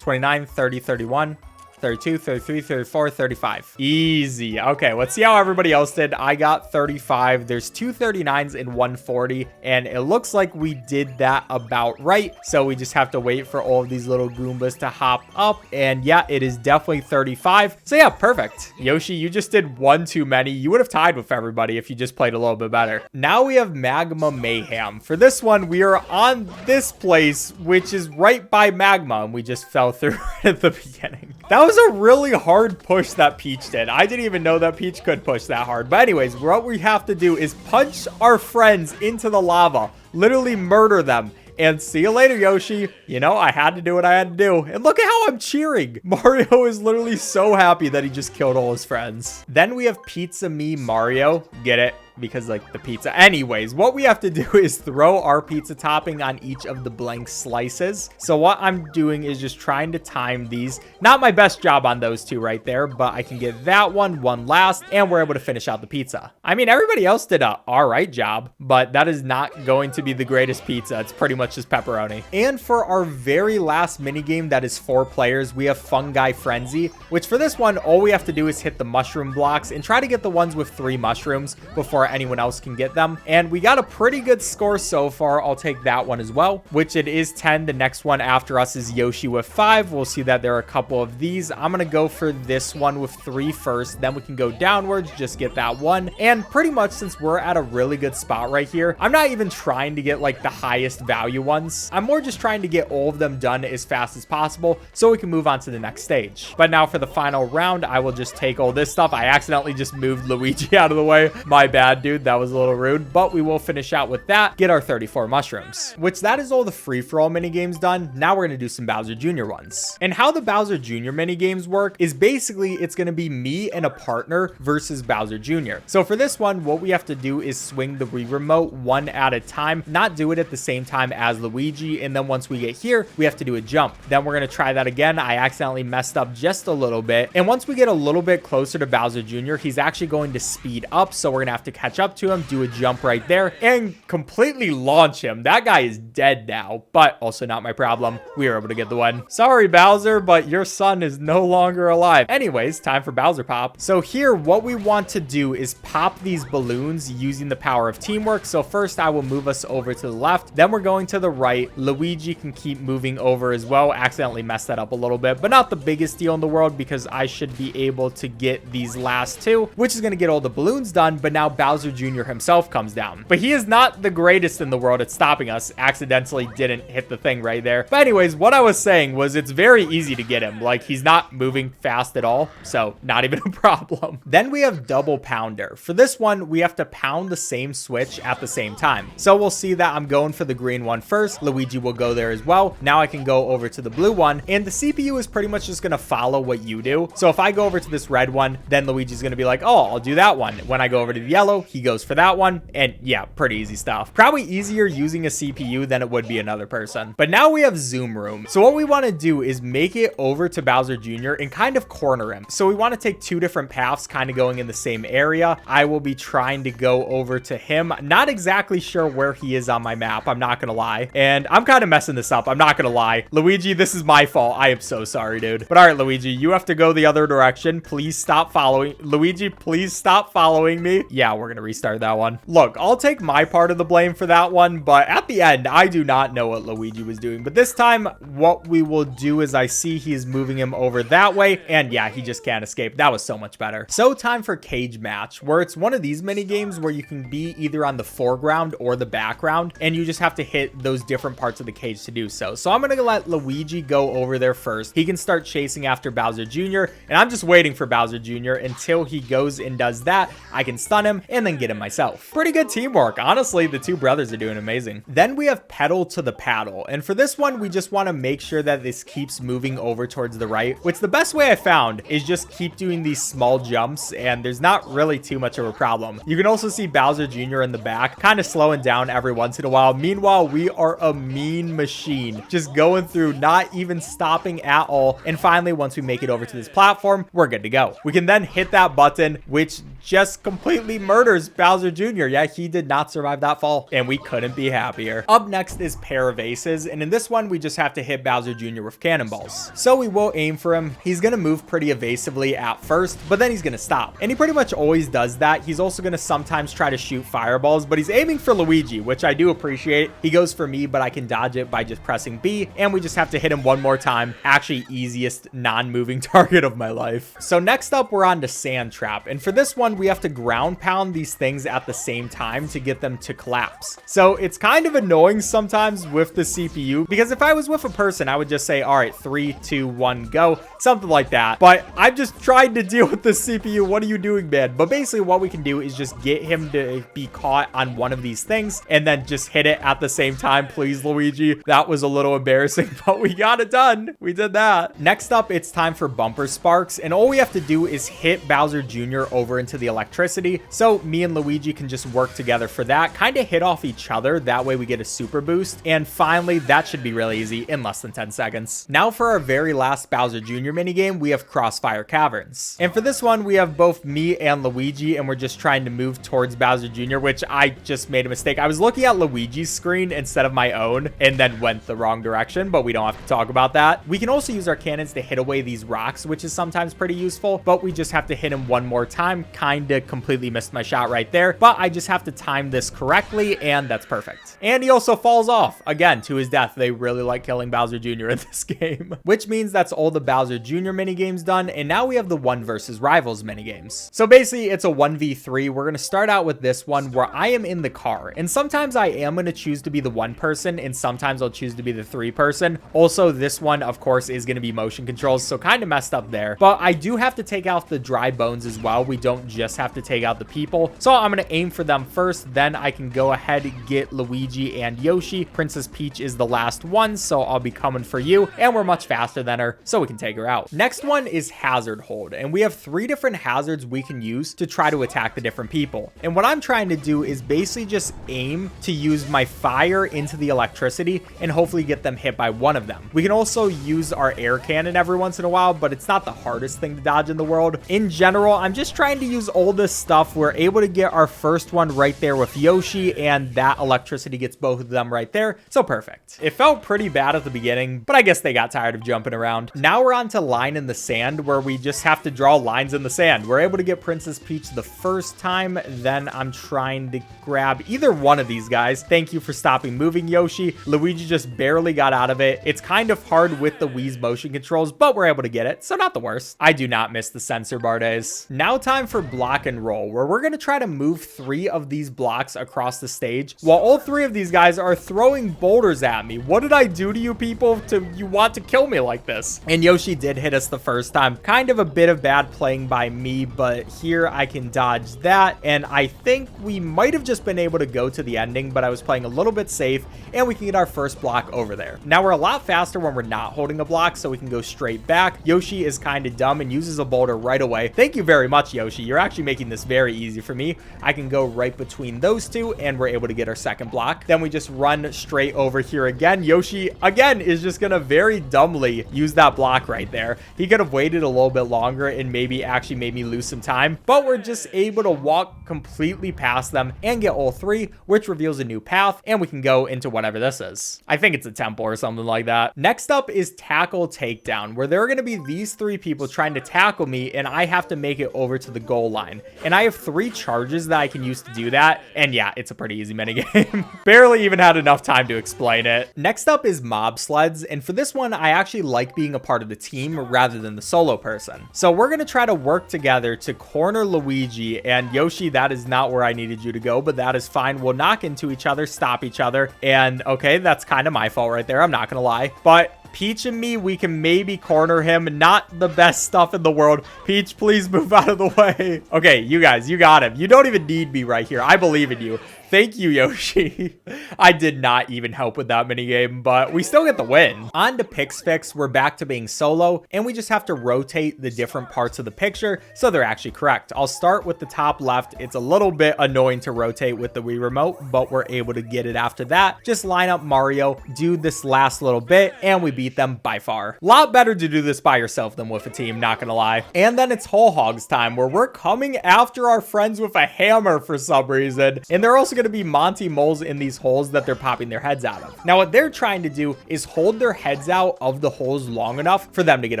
29, 30, 31, 32, 33, 34, 35. Easy. Okay, let's see how everybody else did. I got 35. There's 2 39s and 140, and it looks like we did that about right. So we just have to wait for all of these little Goombas to hop up, and yeah, it is definitely 35. So yeah, perfect. Yoshi, you just did 1 too many. You would have tied with everybody if you just played a little bit better. Now we have Magma Mayhem. For this one, we are on this place, which is right by Magma, and we just fell through at the beginning. That was a really hard push that Peach did. I didn't even know that Peach could push that hard. But anyways, what we have to do is punch our friends into the lava, literally murder them. And see you later, Yoshi. You know, I had to do what I had to do. And look at how I'm cheering. Mario is literally so happy that he just killed all his friends. Then we have Pizza Me Mario. Get it? Because like the pizza. Anyways, what we have to do is throw our pizza topping on each of the blank slices. So what I'm doing is just trying to time these. Not my best job on those two right there, but I can get that one last, and we're able to finish out the pizza. I mean, everybody else did a all right job, but that is not going to be the greatest pizza. It's pretty much just pepperoni. And for our very last minigame that is 4 players, we have Fungi Frenzy, which for this one, all we have to do is hit the mushroom blocks and try to get the ones with 3 mushrooms before anyone else can get them. And we got a pretty good score so far. I'll take that one as well, which it is 10. The next one after us is Yoshi with 5. We'll see that there are a couple of these. I'm gonna go for this one with 3 first, then we can go downwards, just get that one. And pretty much since we're at a really good spot right here, I'm not even trying to get like the highest value ones. I'm more just trying to get all of them done as fast as possible so we can move on to the next stage. But now for the final round, I will just take all this stuff. I accidentally just moved Luigi out of the way. My bad, dude. That was a little rude, but we will finish out with that, get our 34 mushrooms, which that is all the free-for-all mini games done. Now we're going to do some Bowser Jr. ones. And how the Bowser Jr. mini games work is basically it's going to be me and a partner versus Bowser Jr. So for this one, what we have to do is swing the Wii remote one at a time, not do it at the same time as Luigi. And then once we get here, we have to do a jump. Then we're going to try that again. I accidentally messed up just a little bit. And once we get a little bit closer to Bowser Jr., he's actually going to speed up. So we're going to have to catch up to him, do a jump right there, and completely launch him. That guy is dead now, but also not my problem. We were able to get the win. Sorry, Bowser, but your son is no longer alive. Anyways, time for Bowser Pop. So here, what we want to do is pop these balloons using the power of teamwork. So first, I will move us over to the left. Then we're going to the right. Luigi can keep moving over as well. Accidentally messed that up a little bit, but not the biggest deal in the world because I should be able to get these last 2, which is going to get all the balloons done. But now Bowser Jr. himself comes down. But he is not the greatest in the world at stopping us. Accidentally didn't hit the thing right there. But anyways, what I was saying was it's very easy to get him. Like, he's not moving fast at all, so not even a problem. Then we have Double Pounder. For this one, we have to pound the same switch at the same time. So we'll see that I'm going for the green one first. Luigi will go there as well. Now I can go over to the blue one, and the CPU is pretty much just going to follow what you do. So if I go over to this red one, then Luigi's going to be like, oh, I'll do that one. When I go over to the yellow, he goes for that one. And yeah, pretty easy stuff. Probably easier using a CPU than it would be another person. But now we have Zoom Room. So what we want to do is make it over to Bowser Jr. and kind of corner him. So we want to take 2 different paths kind of going in the same area. I will be trying to go over to him. Not exactly sure where he is on my map. I'm not going to lie. And I'm kind of messing this up. I'm not going to lie. Luigi, this is my fault. I am so sorry, dude. But all right, Luigi, you have to go the other direction. Please stop following. Luigi, please stop following me. Yeah, we're going to restart that one. Look, I'll take my part of the blame for that one, but at the end, I do not know what Luigi was doing. But this time, what we will do is I see he's moving him over that way, and yeah, he just can't escape. That was so much better. So time for Cage Match, where it's one of these mini games where you can be either on the foreground or the background, and you just have to hit those different parts of the cage to do so. So I'm gonna let Luigi go over there first. He can start chasing after Bowser Jr., and I'm just waiting for Bowser Jr. until he goes and does that. I can stun him and then get him myself. Pretty good teamwork. Honestly, the 2 brothers are doing amazing. Then we have Pedal to the Paddle, and for this one, we just want to make sure that this keeps moving over towards the right, which the best way I found is just keep doing these small jumps, and there's not really too much of a problem. You can also see Bowser Jr. in the back, kind of slowing down every once in a while. Meanwhile, we are a mean machine, just going through, not even stopping at all. And finally, once we make it over to this platform, we're good to go. We can then hit that button, which just completely murders Bowser Jr. Yeah, he did not survive that fall, and we couldn't be happier. Up next is Pair of Aces, and in this one, we just have to hit Bowser Jr. with cannonballs. So we will aim for him. He's gonna move pretty evasively at first, but then he's gonna stop. And he pretty much always does that. He's also gonna sometimes try to shoot fireballs, but he's aiming for Luigi, which I do appreciate. He goes for me, but I can dodge it by just pressing B, and we just have to hit him one more time. Actually, easiest non-moving target of my life. So next up, we're on to Sand Trap, and for this one, one, we have to ground pound these things at the same time to get them to collapse. So it's kind of annoying sometimes with the CPU, because if I was with a person, I would just say, all right, 3, 2, 1, go, something like that. But I'm just trying to deal with the CPU. What are you doing, man? But basically what we can do is just get him to be caught on one of these things and then just hit it at the same time. Please, Luigi. That was a little embarrassing, but we got it done. We did that. Next up, it's time for bumper sparks. And all we have to do is hit Bowser Jr. over into the electricity. So me and Luigi can just work together for that, kind of hit off each other. That way we get a super boost. And finally, that should be really easy in less than 10 seconds. Now for our very last Bowser Jr. minigame, we have Crossfire Caverns. And for this one, we have both me and Luigi, and we're just trying to move towards Bowser Jr., which I just made a mistake. I was looking at Luigi's screen instead of my own and then went the wrong direction, but we don't have to talk about that. We can also use our cannons to hit away these rocks, which is sometimes pretty useful, but we just have to hit him one more time. Kind of completely missed my shot right there, but I just have to time this correctly, and that's perfect. And he also falls off, again, to his death. They really like killing Bowser Jr. in this game, which means that's all the Bowser Jr. minigames done, and now we have the 1 versus Rivals minigames. So basically, it's a 1v3. We're going to start out with this one where I am in the car, and sometimes I am going to choose to be the 1 person, and sometimes I'll choose to be the 3 person. Also, this one, of course, is going to be motion controls, so kind of messed up there. But I do have to take out the dry bones as well. We don't just have to take out the people. So I'm going to aim for them first, then I can go ahead and get Luigi and Yoshi. Princess Peach is the last one, so I'll be coming for you, and we're much faster than her, so we can take her out. Next one is hazard hold, and we have 3 different hazards we can use to try to attack the different people. And what I'm trying to do is basically just aim to use my fire into the electricity and hopefully get them hit by one of them. We can also use our air cannon every once in a while, but it's not the hardest thing to dodge in the world. In general, I'm just trying to use all this stuff. We're able to get our first one right there with Yoshi, and that electricity gets both of them right there. So perfect. It felt pretty bad at the beginning, but I guess they got tired of jumping around. Now we're on to line in the sand, where we just have to draw lines in the sand. We're able to get Princess Peach the first time, then I'm trying to grab either one of these guys. Thank you for stopping moving, Yoshi. Luigi just barely got out of it. It's kind of hard with the Wii's motion controls, but we're able to get it, so not the worst. I do not miss the sensor bar days. Now time for block and roll, where we're going to try to move 3 of these blocks across the stage, while all 3 of these guys are throwing boulders at me. What did I do to you people you want to kill me like this? And Yoshi did hit us the first time. Kind of a bit of bad playing by me, but here I can dodge that, and I think we might have just been able to go to the ending, but I was playing a little bit safe, and we can get our first block over there. Now we're a lot faster when we're not holding a block, so we can go straight back. Yoshi is kind of dumb and uses a boulder right away. Thank you very much, Yoshi. You're actually making this very easy for me. I can go right between those 2, and we're able to get our second block. Then we just run straight over here again. Yoshi, again, is just gonna very dumbly use that block right there. He could have waited a little bit longer and maybe actually made me lose some time, but we're just able to walk completely past them and get all 3, which reveals a new path, and we can go into whatever this is. I think it's a temple or something like that. Next up is tackle takedown, where there are going to be these 3 people trying to tackle me, and I have to make it over to the goal line. And I have 3 charges that I can use to do that, and yeah, it's a pretty easy minigame. Barely even had enough time to explain it. Next up is mob sleds, and for this one, I actually like being a part of the team rather than the solo person. So we're going to try to work together to corner Luigi, and Yoshi, that is not where I needed you to go, but that is fine. We'll knock into each other, stop each other, and okay, that's kind of my fault right there, I'm not gonna lie, but Peach and me, we can maybe corner him. Not the best stuff in the world. Peach, please move out of the way. Okay, you guys, you got him. You don't even need me right here. I believe in you. Thank you, Yoshi. I did not even help with that minigame, but we still get the win. On to Pixfix, we're back to being solo, and we just have to rotate the different parts of the picture so they're actually correct. I'll start with the top left. It's a little bit annoying to rotate with the Wii remote, but we're able to get it after that. Just line up Mario, do this last little bit, and we beat them by far. A lot better to do this by yourself than with a team, not gonna lie. And then it's Whole Hogs time, where we're coming after our friends with a hammer for some reason, and they're also going to be Monty moles in these holes that they're popping their heads out of. Now, what they're trying to do is hold their heads out of the holes long enough for them to get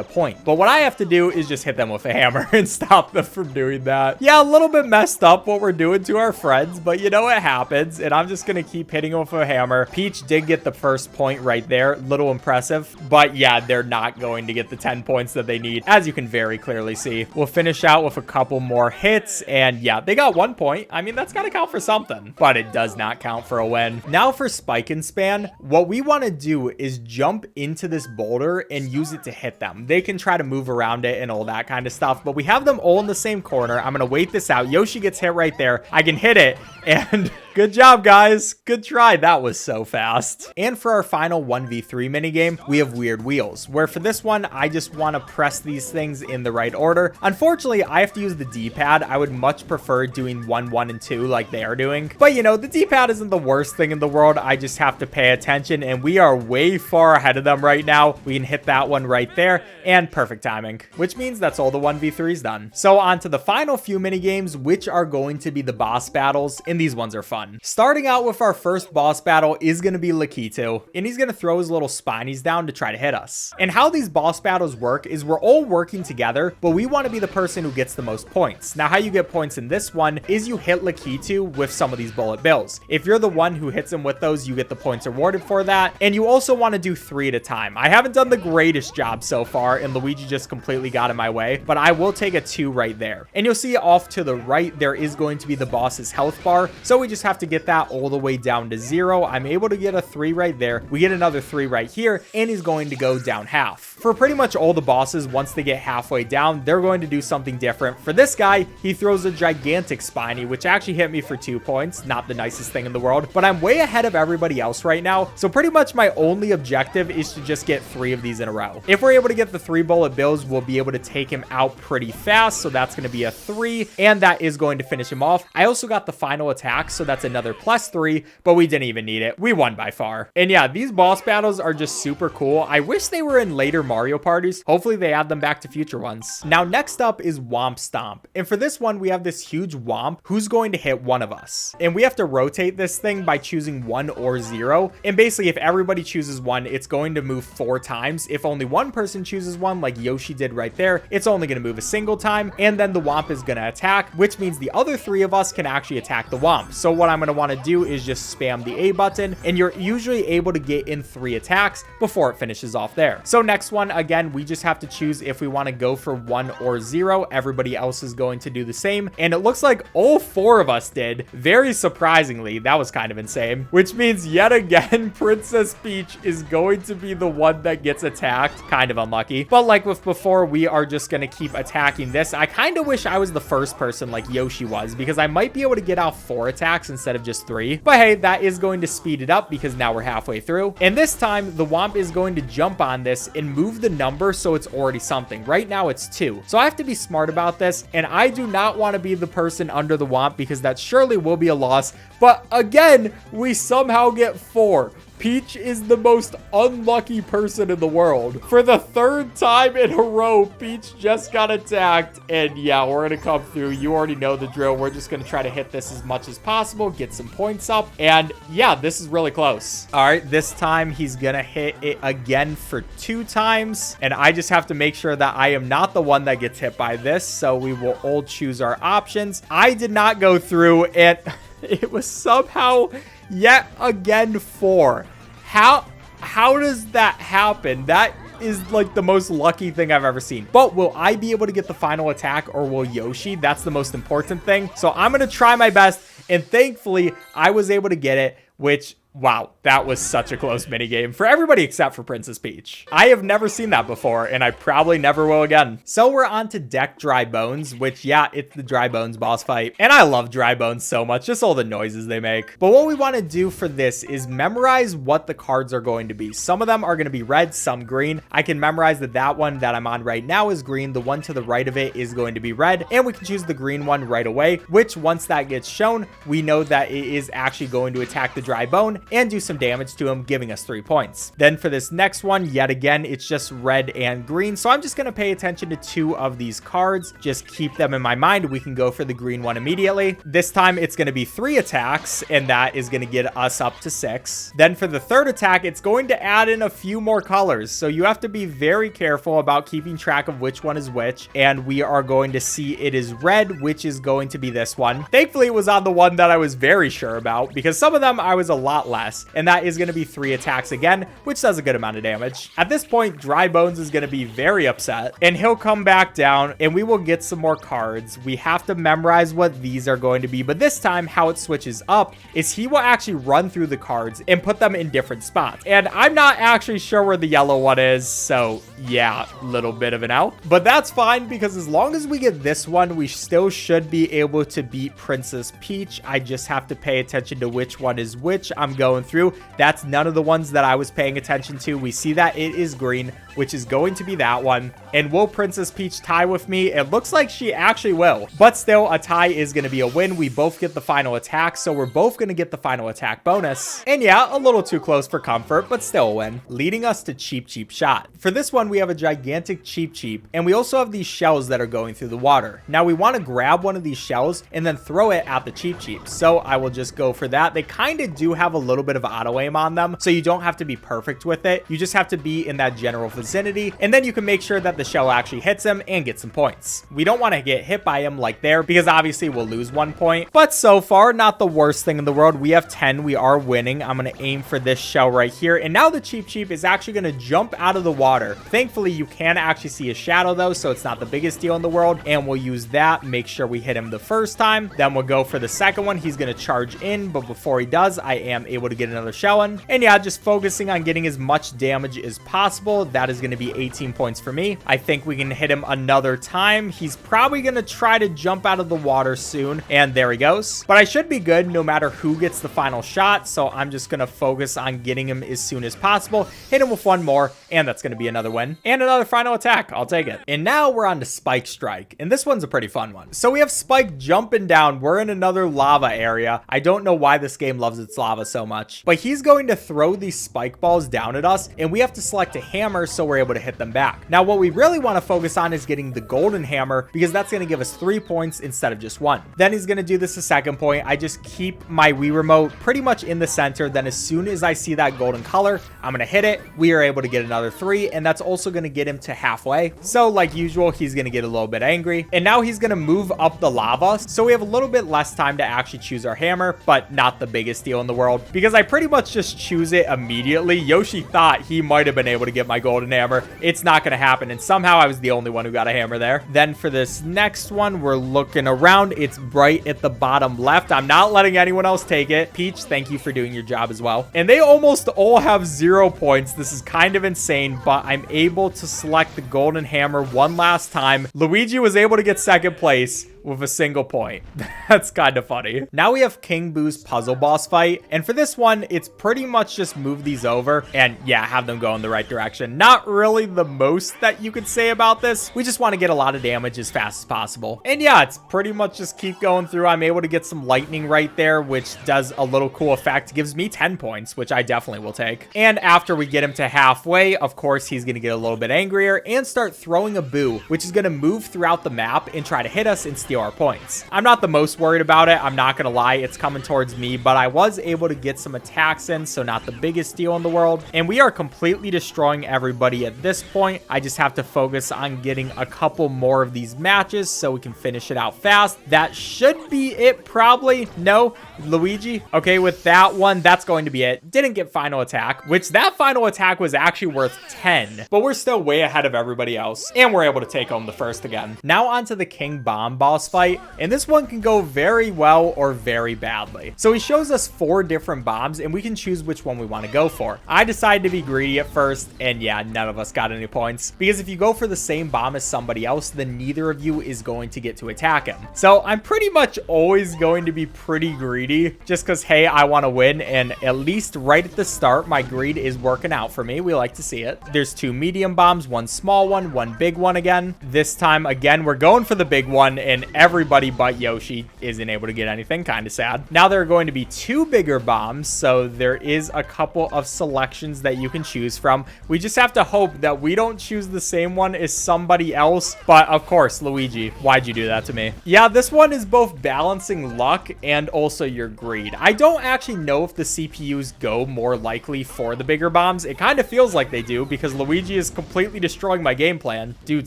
a point. But what I have to do is just hit them with a hammer and stop them from doing that. Yeah, a little bit messed up what we're doing to our friends, but you know what happens. And I'm just going to keep hitting them with a hammer. Peach did get the first point right there. Little impressive. But yeah, they're not going to get the 10 points that they need, as you can very clearly see. We'll finish out with a couple more hits. And yeah, they got 1 point. I mean, that's got to count for something, but it does not count for a win. Now for Spike and Span, what we want to do is jump into this boulder and use it to hit them. They can try to move around it and all that kind of stuff, but we have them all in the same corner. I'm going to wait this out. Yoshi gets hit right there. I can hit it, and good job, guys. Good try. That was so fast. And for our final 1v3 minigame, we have Weird Wheels, where for this one, I just want to press these things in the right order. Unfortunately, I have to use the D-pad. I would much prefer doing 1, 1, and 2 like they are doing. But you know, the D-pad isn't the worst thing in the world. I just have to pay attention, and we are way far ahead of them right now. We can hit that one right there, and perfect timing, which means that's all the 1v3s done. So on to the final few minigames, which are going to be the boss battles, and these ones are fun. Starting out with our first boss battle is going to be Lakitu, and he's going to throw his little spinies down to try to hit us. And how these boss battles work is we're all working together, but we want to be the person who gets the most points. Now, how you get points in this one is you hit Lakitu with some of these bullet bills. If you're the one who hits him with those, you get the points awarded for that. And you also want to do 3 at a time. I haven't done the greatest job so far, and Luigi just completely got in my way, but I will take a 2 right there. And you'll see off to the right, there is going to be the boss's health bar. So we just have to get that all the way down to 0. I'm able to get a 3 right there. We get another 3 right here, and he's going to go down half. For pretty much all the bosses, once they get halfway down, they're going to do something different. For this guy, he throws a gigantic spiny, which actually hit me for 2 points. Not the nicest thing in the world, but I'm way ahead of everybody else right now. So pretty much my only objective is to just get 3 of these in a row. If we're able to get the 3 bullet bills, we'll be able to take him out pretty fast. So that's going to be a 3, and that is going to finish him off. I also got the final attack, so that's another +3, but we didn't even need it. We won by far. And yeah, these boss battles are just super cool. I wish they were in later Mario parties. Hopefully they add them back to future ones. Now, next up is Wamp Stomp. And for this one, we have this huge Wamp who's going to hit one of us. And we have to rotate this thing by choosing 1 or 0. And basically, if everybody chooses 1, it's going to move 4 times. If only one person chooses 1, like Yoshi did right there, it's only going to move a single time. And then the Wamp is going to attack, which means the other 3 of us can actually attack the Wamp. So what I'm going to want to do is just spam the A button, and you're usually able to get in 3 attacks before it finishes off there. So next one, again, we just have to choose if we want to go for 1 or 0. Everybody else is going to do the same. And it looks like all 4 of us did. Very surprisingly, that was kind of insane, which means yet again, Princess Peach is going to be the one that gets attacked. Kind of unlucky. But like with before, we are just going to keep attacking this. I kind of wish I was the first person like Yoshi was, because I might be able to get out 4 attacks instead of just 3. But hey, that is going to speed it up because now we're halfway through. And this time, the Wamp is going to jump on this and move the number so it's already something. Right now, it's 2. So I have to be smart about this, and I do not want to be the person under the Wamp because that surely will be a loss. But again, we somehow get 4. Peach is the most unlucky person in the world. For the 3rd time in a row, Peach just got attacked. And yeah, we're going to come through. You already know the drill. We're just going to try to hit this as much as possible, get some points up. And yeah, this is really close. All right, this time he's going to hit it again for 2 times. And I just have to make sure that I am not the one that gets hit by this. So we will all choose our options. I did not go through, and it was somehow yet again 4. How does that happen? That is like the most lucky thing I've ever seen. But will I be able to get the final attack, or will Yoshi? That's the most important thing. So I'm going to try my best, and thankfully I was able to get it, which, wow, that was such a close minigame for everybody except for Princess Peach. I have never seen that before, and I probably never will again. So we're on to Deck Dry Bones, which, yeah, it's the Dry Bones boss fight. And I love Dry Bones so much, just all the noises they make. But what we want to do for this is memorize what the cards are going to be. Some of them are going to be red, some green. I can memorize that one that I'm on right now is green. The one to the right of it is going to be red, and we can choose the green one right away, which once that gets shown, we know that it is actually going to attack the Dry Bone, and do some damage to him, giving us 3 points. Then for this next one, yet again, it's just red and green. So I'm just going to pay attention to 2 of these cards. Just keep them in my mind. We can go for the green one immediately. This time it's going to be 3 attacks, and that is going to get us up to 6. Then for the third attack, it's going to add in a few more colors. So you have to be very careful about keeping track of which one is which. And we are going to see it is red, which is going to be this one. Thankfully, it was on the one that I was very sure about, because some of them I was a lot less. And that is going to be 3 attacks again, which does a good amount of damage. At this point, Dry Bones is going to be very upset, and he'll come back down, and we will get some more cards. We have to memorize what these are going to be, but this time how it switches up is he will actually run through the cards and put them in different spots. And I'm not actually sure where the yellow one is, so yeah, a little bit of an out. But that's fine, because as long as we get this one, we still should be able to beat Princess Peach. I just have to pay attention to which one is which I'm going through. That's none of the ones that I was paying attention to. We see that it is green, which is going to be that one. And will Princess Peach tie with me? It looks like she actually will. But still, a tie is going to be a win. We both get the final attack, so we're both going to get the final attack bonus. And yeah, a little too close for comfort, but still a win. Leading us to Cheep Cheep Shot. For this one, we have a gigantic Cheep Cheep, and we also have these shells that are going through the water. Now, we want to grab one of these shells and then throw it at the Cheep Cheep. So I will just go for that. They kind of do have a little bit of auto aim on them, so you don't have to be perfect with it. You just have to be in that general vicinity, and then you can make sure that the shell actually hits him and get some points. We don't want to get hit by him like there, because obviously we'll lose 1 point, but so far not the worst thing in the world. We have 10. We are winning. I'm going to aim for this shell right here, and now the Cheep Cheep is actually going to jump out of the water. Thankfully, you can actually see his shadow though, so it's not the biggest deal in the world, and we'll use that. Make sure we hit him the first time, then we'll go for the second one. He's going to charge in, but before he does, I am able to get another shell in. And yeah, just focusing on getting as much damage as possible. That is going to be 18 points for me. I think we can hit him another time. He's probably going to try to jump out of the water soon, and there he goes. But I should be good no matter who gets the final shot, so I'm just going to focus on getting him as soon as possible. Hit him with 1 more, and that's going to be another win. And another final attack. I'll take it. And now we're on to Spike Strike, and this one's a pretty fun one. So we have Spike jumping down. We're in another lava area. I don't know why this game loves its lava so much, but he's going to throw these spike balls down at us, and we have to select a hammer so we're able to hit them back. Now, what we really want to focus on is getting the golden hammer, because that's going to give us 3 points instead of just 1. Then he's going to do this a second point. I just keep my Wii remote pretty much in the center. Then as soon as I see that golden color, I'm going to hit it. We are able to get another 3, and that's also going to get him to halfway. So like usual, he's going to get a little bit angry, and now he's going to move up the lava. So we have a little bit less time to actually choose our hammer, but not the biggest deal in the world, because I pretty much just choose it immediately. Yoshi thought he might have been able to get my golden hammer. It's not going to happen, and somehow I was the only one who got a hammer there. Then for this next one, we're looking around. It's right at the bottom left. I'm not letting anyone else take it. Peach, thank you for doing your job as well. And they almost all have 0 points. This is kind of insane, but I'm able to select the golden hammer one last time. Luigi was able to get second place with a single point. That's kind of funny. Now we have King Boo's puzzle boss fight, and for this one, it's pretty much just move these over and yeah, have them go in the right direction. Not really the most that you could say about this. We just want to get a lot of damage as fast as possible. And yeah, it's pretty much just keep going through. I'm able to get some lightning right there, which does a little cool effect. Gives me 10 points, which I definitely will take. And after we get him to halfway, of course, he's going to get a little bit angrier and start throwing a boo, which is going to move throughout the map and try to hit us and steal our points. I'm not the most worried about it. I'm not gonna lie, it's coming towards me, but I was able to get some attacks in, so not the biggest deal in the world. And we are completely destroying everybody at this point. I just have to focus on getting a couple more of these matches so we can finish it out fast. That should be it, probably. No, Luigi. Okay, with that one, that's going to be it. Didn't get final attack, which that final attack was actually worth 10, but we're still way ahead of everybody else, and we're able to take home the first again. Now onto the King Bomb boss fight, and this one can go very well or very badly. So he shows us 4 different bombs, and we can choose which one we want to go for. I decided to be greedy at first, and yeah, none of us got any points, because if you go for the same bomb as somebody else, then neither of you is going to get to attack him. So I'm pretty much always going to be pretty greedy, just because, hey, I want to win, and at least right at the start, my greed is working out for me. We like to see it. There's 2 medium bombs, 1 small one, 1 big one again. This time, again, we're going for the big one, and everybody but Yoshi isn't able to get anything. Kind of sad. Now there are going to be 2 bigger bombs, so there is a couple of selections that you can choose from. We just have to hope that we don't choose the same one as somebody else. But of course, Luigi, why'd you do that to me? Yeah, this one is both balancing luck and also your greed. I don't actually know if the CPUs go more likely for the bigger bombs. It kind of feels like they do because Luigi is completely destroying my game plan. Dude,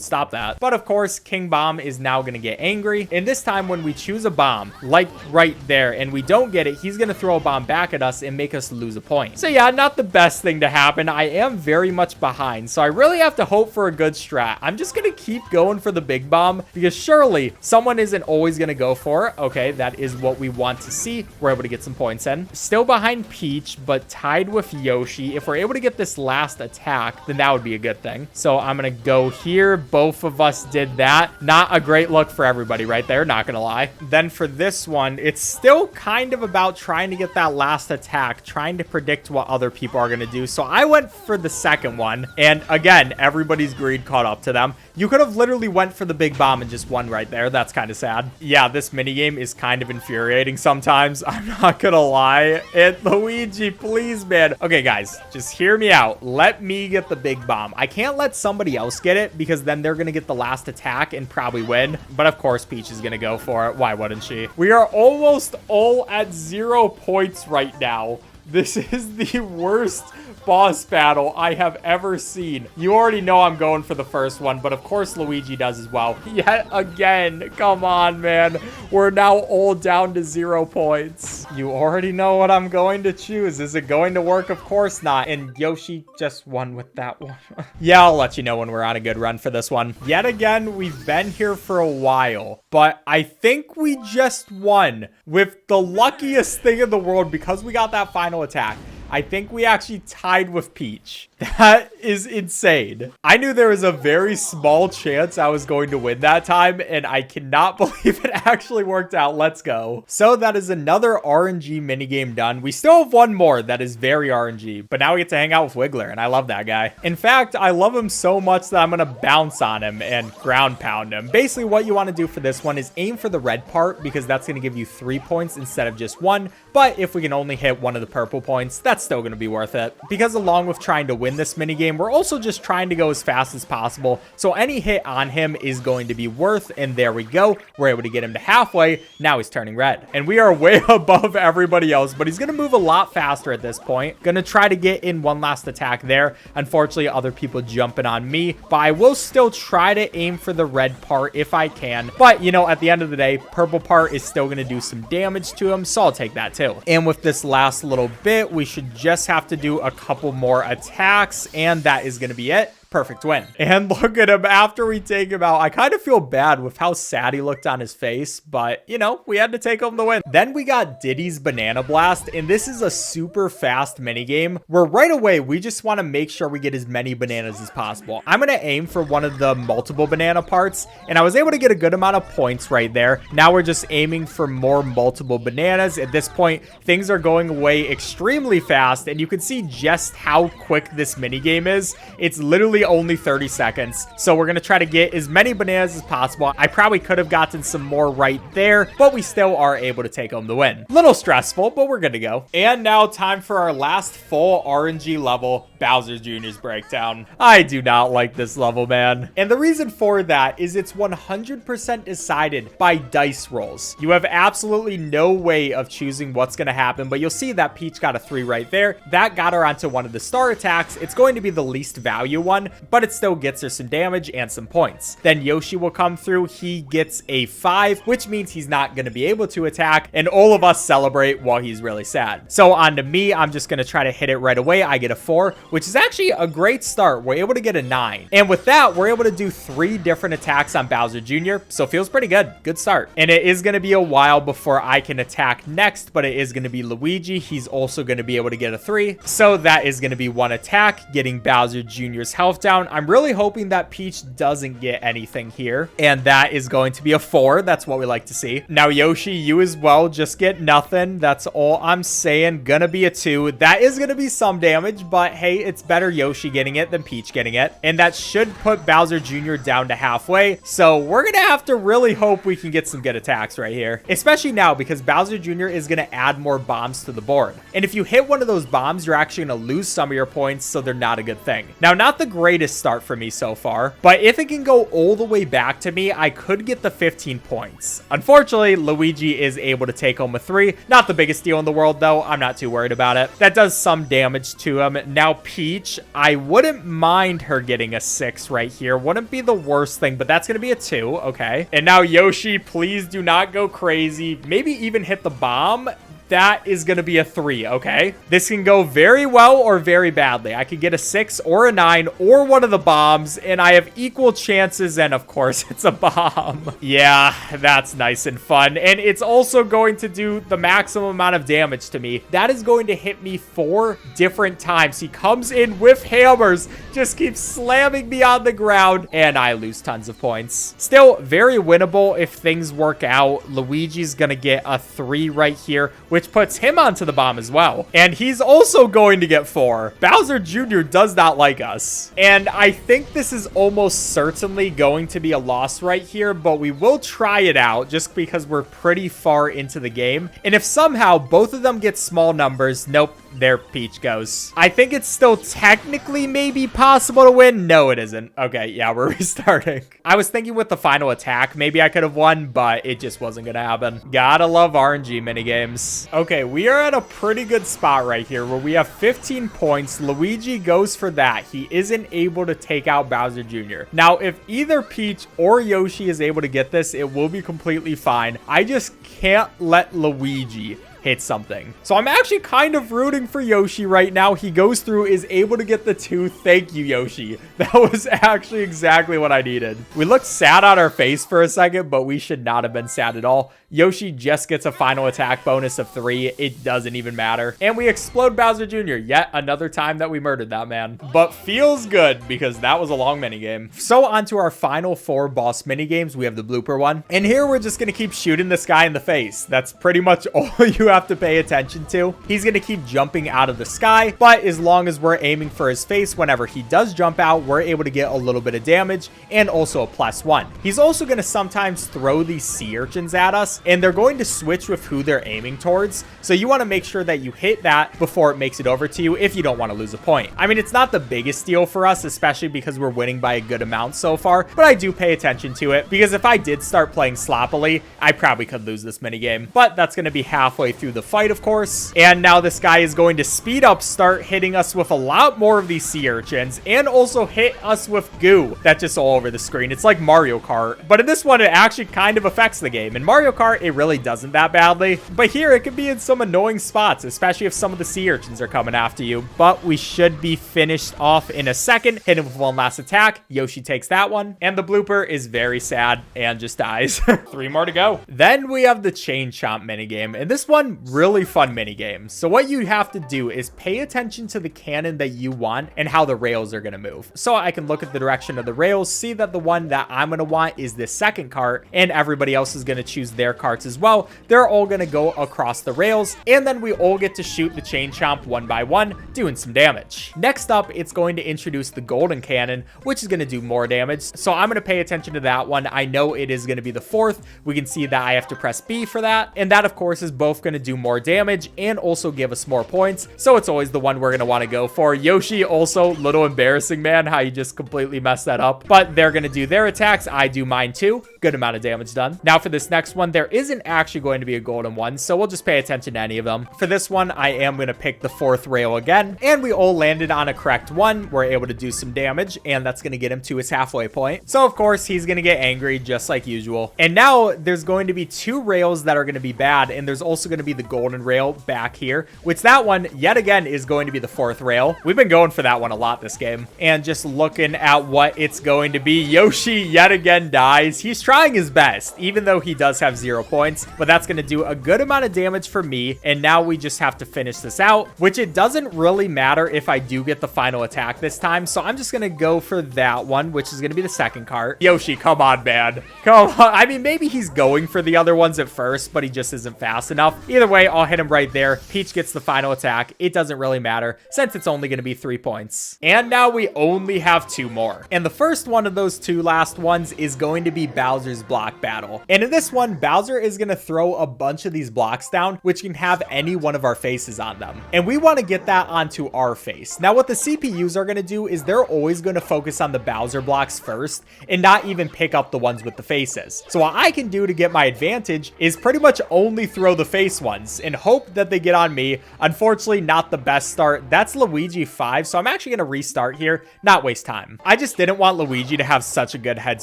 stop that. But of course, King Bomb is now going to get angry. And this time when we choose a bomb, like right there, and we don't get it, he's going to throw a bomb back at us and make us lose a point. So yeah, not the best thing to happen. I am very much behind, so I really have to hope for a good strat. I'm just going to keep going for the big bomb because surely someone isn't always going to go for it. Okay, that is what we want to see. We're able to get some points in. Still behind Peach, but tied with Yoshi. If we're able to get this last attack, then that would be a good thing. So I'm going to go here. Both of us did that. Not a great look for everybody right there, not going to lie. Then for this one, it's still kind of about trying to get that last attack, trying to predict what other people are going to do. So I went for the second one. And again, everybody's greed caught up to them. You could have literally went for the big bomb and just won right there. That's kind of sad. Yeah, this minigame is kind of infuriating sometimes. I'm not gonna lie. And Luigi, please, man. Okay, guys, just hear me out. Let me get the big bomb. I can't let somebody else get it because then they're gonna get the last attack and probably win. But of course, Peach is gonna go for it. Why wouldn't she? We are almost all at 0 points right now. This is the worst boss battle I have ever seen. You already know I'm going for the first one, but of course Luigi does as well. Yet again, come on, man. We're now all down to 0 points. You already know what I'm going to choose. Is it going to work? Of course not. And Yoshi just won with that one. Yeah, I'll let you know when we're on a good run for this one. Yet again, we've been here for a while, but I think we just won with the luckiest thing in the world because we got that final attack. I think we actually tied with Peach. That is insane. I knew there was a very small chance I was going to win that time, and I cannot believe it actually worked out. Let's go. So that is another RNG minigame done. We still have one more that is very RNG, but now we get to hang out with Wiggler, and I love that guy. In fact, I love him so much that I'm going to bounce on him and ground pound him. Basically, what you want to do for this one is aim for the red part because that's going to give you 3 points instead of just 1. But if we can only hit one of the purple points, that's still going to be worth it. Because along with trying to win this minigame, we're also just trying to go as fast as possible. So any hit on him is going to be worth, and there we go. We're able to get him to halfway. Now he's turning red. And we are way above everybody else, but he's going to move a lot faster at this point. Going to try to get in one last attack there. Unfortunately, other people jumping on me, but I will still try to aim for the red part if I can. But, you know, at the end of the day, purple part is still going to do some damage to him, so I'll take that too. And with this last little bit, we should just have to do a couple more attacks, and that is going to be it. Perfect win. And look at him after we take him out. I kind of feel bad with how sad he looked on his face, but you know, we had to take home the win. Then we got Diddy's Banana Blast, and this is a super fast minigame where right away we just want to make sure we get as many bananas as possible. I'm going to aim for one of the multiple banana parts, and I was able to get a good amount of points right there. Now we're just aiming for more multiple bananas. At this point, things are going away extremely fast, and you can see just how quick this minigame is. It's literally only 30 seconds. So we're going to try to get as many bananas as possible. I probably could have gotten some more right there, but we still are able to take home the win. Little stressful, but we're good to go. And now time for our last full RNG level, Bowser Jr.'s Breakdown. I do not like this level, man. And the reason for that is it's 100% decided by dice rolls. You have absolutely no way of choosing what's going to happen, but you'll see that Peach got a 3 right there. That got her onto one of the star attacks. It's going to be the least value one, but it still gets her some damage and some points. Then Yoshi will come through. He gets a 5, which means he's not going to be able to attack, and all of us celebrate while he's really sad. So on to me, I'm just going to try to hit it right away. I get a 4, which is actually a great start. We're able to get a 9. And with that, we're able to do 3 different attacks on Bowser Jr., so feels pretty good. Good start. And it is going to be a while before I can attack next, but it is going to be Luigi. He's also going to be able to get a 3. So that is going to be 1 attack, getting Bowser Jr.'s health himself down. I'm really hoping that Peach doesn't get anything here. And that is going to be a 4. That's what we like to see. Now, Yoshi, you as well. Just get nothing. That's all I'm saying. Gonna be a 2. That is gonna be some damage, but hey, it's better Yoshi getting it than Peach getting it. And that should put Bowser Jr. down to halfway. So we're gonna have to really hope we can get some good attacks right here. Especially now, because Bowser Jr. is gonna add more bombs to the board. And if you hit one of those bombs, you're actually gonna lose some of your points, so they're not a good thing. Now, not the greatest start for me so far, but if it can go all the way back to me, I could get the 15 points. Unfortunately, Luigi is able to take home a 3. Not the biggest deal in the world, though. I'm not too worried about it. That does some damage to him. Now, Peach, I wouldn't mind her getting a 6 right here. Wouldn't be the worst thing, but that's going to be a 2. Okay. And now, Yoshi, please do not go crazy. Maybe even hit the bomb. That is going to be a 3, okay? This can go very well or very badly. I could get a 6 or a 9 or one of the bombs, and I have equal chances, and of course, it's a bomb. Yeah, that's nice and fun, and it's also going to do the maximum amount of damage to me. That is going to hit me 4 different times. He comes in with hammers, just keeps slamming me on the ground, and I lose tons of points. Still, very winnable if things work out. Luigi's going to get a 3 right here, which puts him onto the bomb as well. And he's also going to get 4. Bowser Jr. does not like us. And I think this is almost certainly going to be a loss right here, but we will try it out just because we're pretty far into the game. And if somehow both of them get small numbers, nope, there Peach goes. I think it's still technically maybe possible to win. No, it isn't. Okay, yeah, we're restarting. I was thinking with the final attack, maybe I could have won, but it just wasn't gonna happen. Gotta love RNG minigames. Okay, we are at a pretty good spot right here where we have 15 points. Luigi goes for that. He isn't able to take out Bowser Jr. Now, if either Peach or Yoshi is able to get this, it will be completely fine. I just can't let Luigi hit something. So I'm actually kind of rooting for Yoshi right now. He goes through, is able to get the 2. Thank you, Yoshi. That was actually exactly what I needed. We looked sad on our face for a second, but we should not have been sad at all. Yoshi just gets a final attack bonus of 3. It doesn't even matter. And we explode Bowser Jr. Yet another time that we murdered that man. But feels good because that was a long minigame. So on to our final 4 boss minigames. We have the blooper one. And here we're just going to keep shooting this guy in the face. That's pretty much all you have to pay attention to. He's going to keep jumping out of the sky, but as long as we're aiming for his face, whenever he does jump out, we're able to get a little bit of damage and also a +1. He's also going to sometimes throw these sea urchins at us, and they're going to switch with who they're aiming towards. So you want to make sure that you hit that before it makes it over to you if you don't want to lose a point. I mean, it's not the biggest deal for us, especially because we're winning by a good amount so far, but I do pay attention to it because if I did start playing sloppily, I probably could lose this minigame, but that's going to be halfway through the fight, of course. And now this guy is going to speed up, start hitting us with a lot more of these sea urchins, and also hit us with goo that's just all over the screen. It's like Mario Kart, but in this one, it actually kind of affects the game. In Mario Kart, it really doesn't that badly, but here it can be in some annoying spots, especially if some of the sea urchins are coming after you. But we should be finished off in a second. Hit him with one last attack. Yoshi takes that one, and the blooper is very sad and just dies. 3 more to go. Then we have the chain chomp minigame, and this one really fun minigame. So what you have to do is pay attention to the cannon that you want and how the rails are going to move. So I can look at the direction of the rails, see that the one that I'm going to want is this second cart, and everybody else is going to choose their carts as well. They're all going to go across the rails, and then we all get to shoot the chain chomp one by one, doing some damage. Next up, it's going to introduce the golden cannon, which is going to do more damage. So I'm going to pay attention to that one. I know it is going to be the 4th. We can see that I have to press B for that, and that of course is both going to do more damage and also give us more points. So it's always the one we're going to want to go for. Yoshi also, little embarrassing, man, how you just completely messed that up. But they're going to do their attacks. I do mine too. Good amount of damage done. Now for this next one, there isn't actually going to be a golden one, so we'll just pay attention to any of them. For this one, I am going to pick the 4th rail again, and we all landed on a correct one. We're able to do some damage, and that's going to get him to his halfway point. So of course, he's going to get angry just like usual. And now there's going to be 2 rails that are going to be bad, and there's also going to be be the golden rail back here, which that one, yet again, is going to be the 4th rail. We've been going for that one a lot this game. And just looking at what it's going to be, Yoshi yet again dies. He's trying his best, even though he does have 0 points, but that's going to do a good amount of damage for me. And now we just have to finish this out, which it doesn't really matter if I do get the final attack this time. So I'm just going to go for that one, which is going to be the 2nd cart. Yoshi, come on, man. Come on. I mean, maybe he's going for the other ones at first, but he just isn't fast enough. Either way, I'll hit him right there. Peach gets the final attack. It doesn't really matter since it's only going to be 3 points. And now we only have 2 more. And the first one of those 2 last ones is going to be Bowser's block battle. And in this one, Bowser is going to throw a bunch of these blocks down, which can have any one of our faces on them. And we want to get that onto our face. Now, what the CPUs are going to do is they're always going to focus on the Bowser blocks first and not even pick up the ones with the faces. So what I can do to get my advantage is pretty much only throw the face ones and hope that they get on me. Unfortunately, not the best start. That's Luigi 5, so I'm actually going to restart here, not waste time. I just didn't want Luigi to have such a good head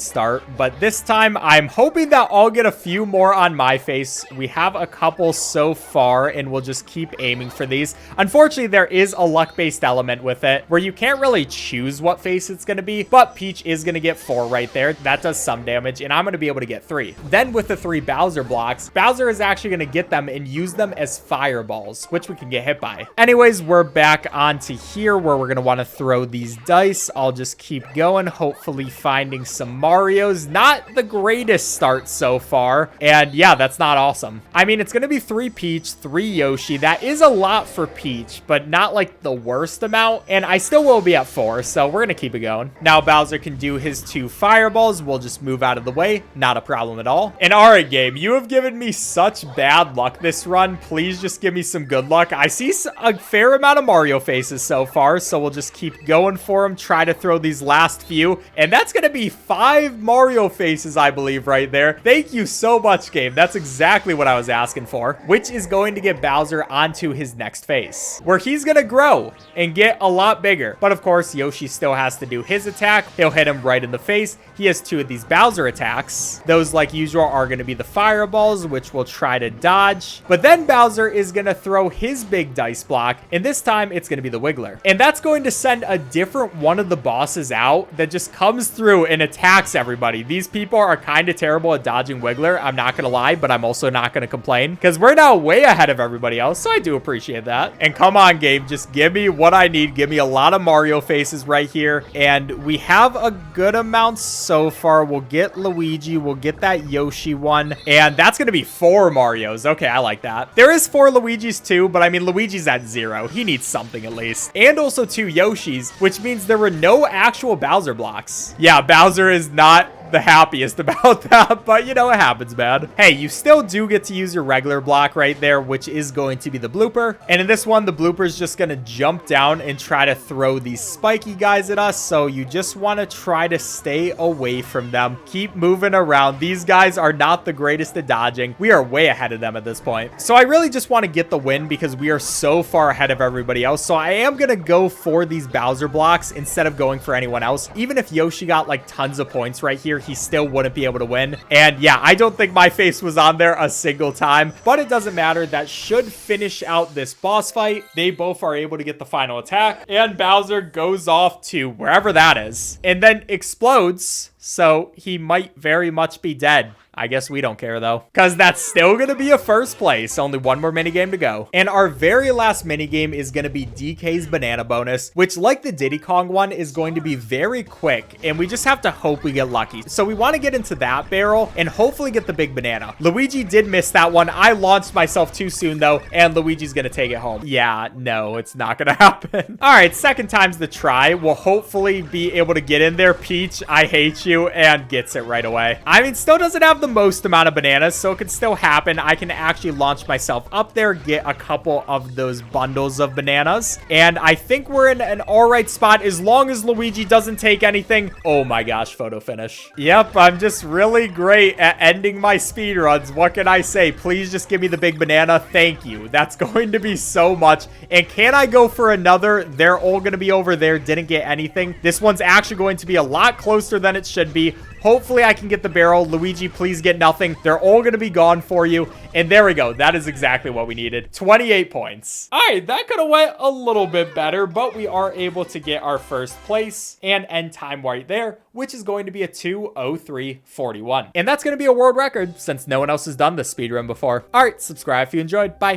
start, but this time I'm hoping that I'll get a few more on my face. We have a couple so far, and we'll just keep aiming for these. Unfortunately, there is a luck-based element with it where you can't really choose what face it's going to be, but Peach is going to get 4 right there. That does some damage, and I'm going to be able to get 3. Then with the 3 Bowser blocks, Bowser is actually going to get them and use them as fireballs, which we can get hit by. Anyways, we're back onto here where we're going to want to throw these dice. I'll just keep going, hopefully finding some Marios. Not the greatest start so far, and yeah, that's not awesome. I mean, it's going to be 3 Peach, 3 Yoshi. That is a lot for Peach, but not like the worst amount, and I still will be at 4, so we're going to keep it going. Now Bowser can do his 2 fireballs. We'll just move out of the way. Not a problem at all. And all right, game, you have given me such bad luck this run. Please just give me some good luck. I see a fair amount of Mario faces so far, so we'll just keep going for them. Try to throw these last few, and that's going to be 5 Mario faces, I believe, right there. Thank you so much, game. That's exactly what I was asking for, which is going to get Bowser onto his next face, where he's going to grow and get a lot bigger. But of course, Yoshi still has to do his attack. He'll hit him right in the face. He has 2 of these Bowser attacks. Those, like usual, are going to be the fireballs, which we'll try to dodge. But then Bowser is going to throw his big dice block, and this time it's going to be the Wiggler. And that's going to send a different one of the bosses out that just comes through and attacks everybody. These people are kind of terrible at dodging Wiggler. I'm not going to lie, but I'm also not going to complain because we're now way ahead of everybody else, so I do appreciate that. And come on, game, just give me what I need. Give me a lot of Mario faces right here, and we have a good amount so far. We'll get Luigi, we'll get that Yoshi one, and that's going to be 4 Marios. Okay, I like that. There is 4 Luigis too, but I mean, Luigi's at 0. He needs something at least. And also 2 Yoshis, which means there were no actual Bowser blocks. Yeah, Bowser is not the happiest about that, but you know, it happens, man. Hey, you still do get to use your regular block right there, which is going to be the Blooper. And in this one, the Blooper is just going to jump down and try to throw these spiky guys at us. So you just want to try to stay away from them. Keep moving around. These guys are not the greatest at dodging. We are way ahead of them at this point. So I really just want to get the win because we are so far ahead of everybody else. So I am going to go for these Bowser blocks instead of going for anyone else. Even if Yoshi got like tons of points right here, he still wouldn't be able to win. And yeah, I don't think my face was on there a single time, but it doesn't matter. That should finish out this boss fight. They both are able to get the final attack, and Bowser goes off to wherever that is and then explodes. So he might very much be dead. I guess we don't care though, because that's still going to be a first place. Only one more minigame to go. And our very last minigame is going to be DK's banana bonus, which like the Diddy Kong one is going to be very quick. And we just have to hope we get lucky. So we want to get into that barrel and hopefully get the big banana. Luigi did miss that one. I launched myself too soon though, and Luigi's going to take it home. Yeah, no, it's not going to happen. All right, second time's the try. We'll hopefully be able to get in there. Peach, I hate you, and gets it right away. I mean, still doesn't have the most amount of bananas, so it could still happen. I can actually launch myself up there, get a couple of those bundles of bananas, and I think we're in an all right spot as long as Luigi doesn't take anything. Oh my gosh, photo finish. Yep, I'm just really great at ending my speed runs. What can I say? Please just give me the big banana. Thank you. That's going to be so much. And can I go for another? They're all going to be over there. Didn't get anything. This one's actually going to be a lot closer than it should should be. Hopefully I can get the barrel. Luigi, please get nothing. They're all going to be gone for you. And there we go. That is exactly what we needed. 28 points. All right, that could have went a little bit better, but we are able to get our first place and end time right there, which is going to be a 2:03:41. And that's going to be a world record since no one else has done this speedrun before. All right, subscribe if you enjoyed. Bye.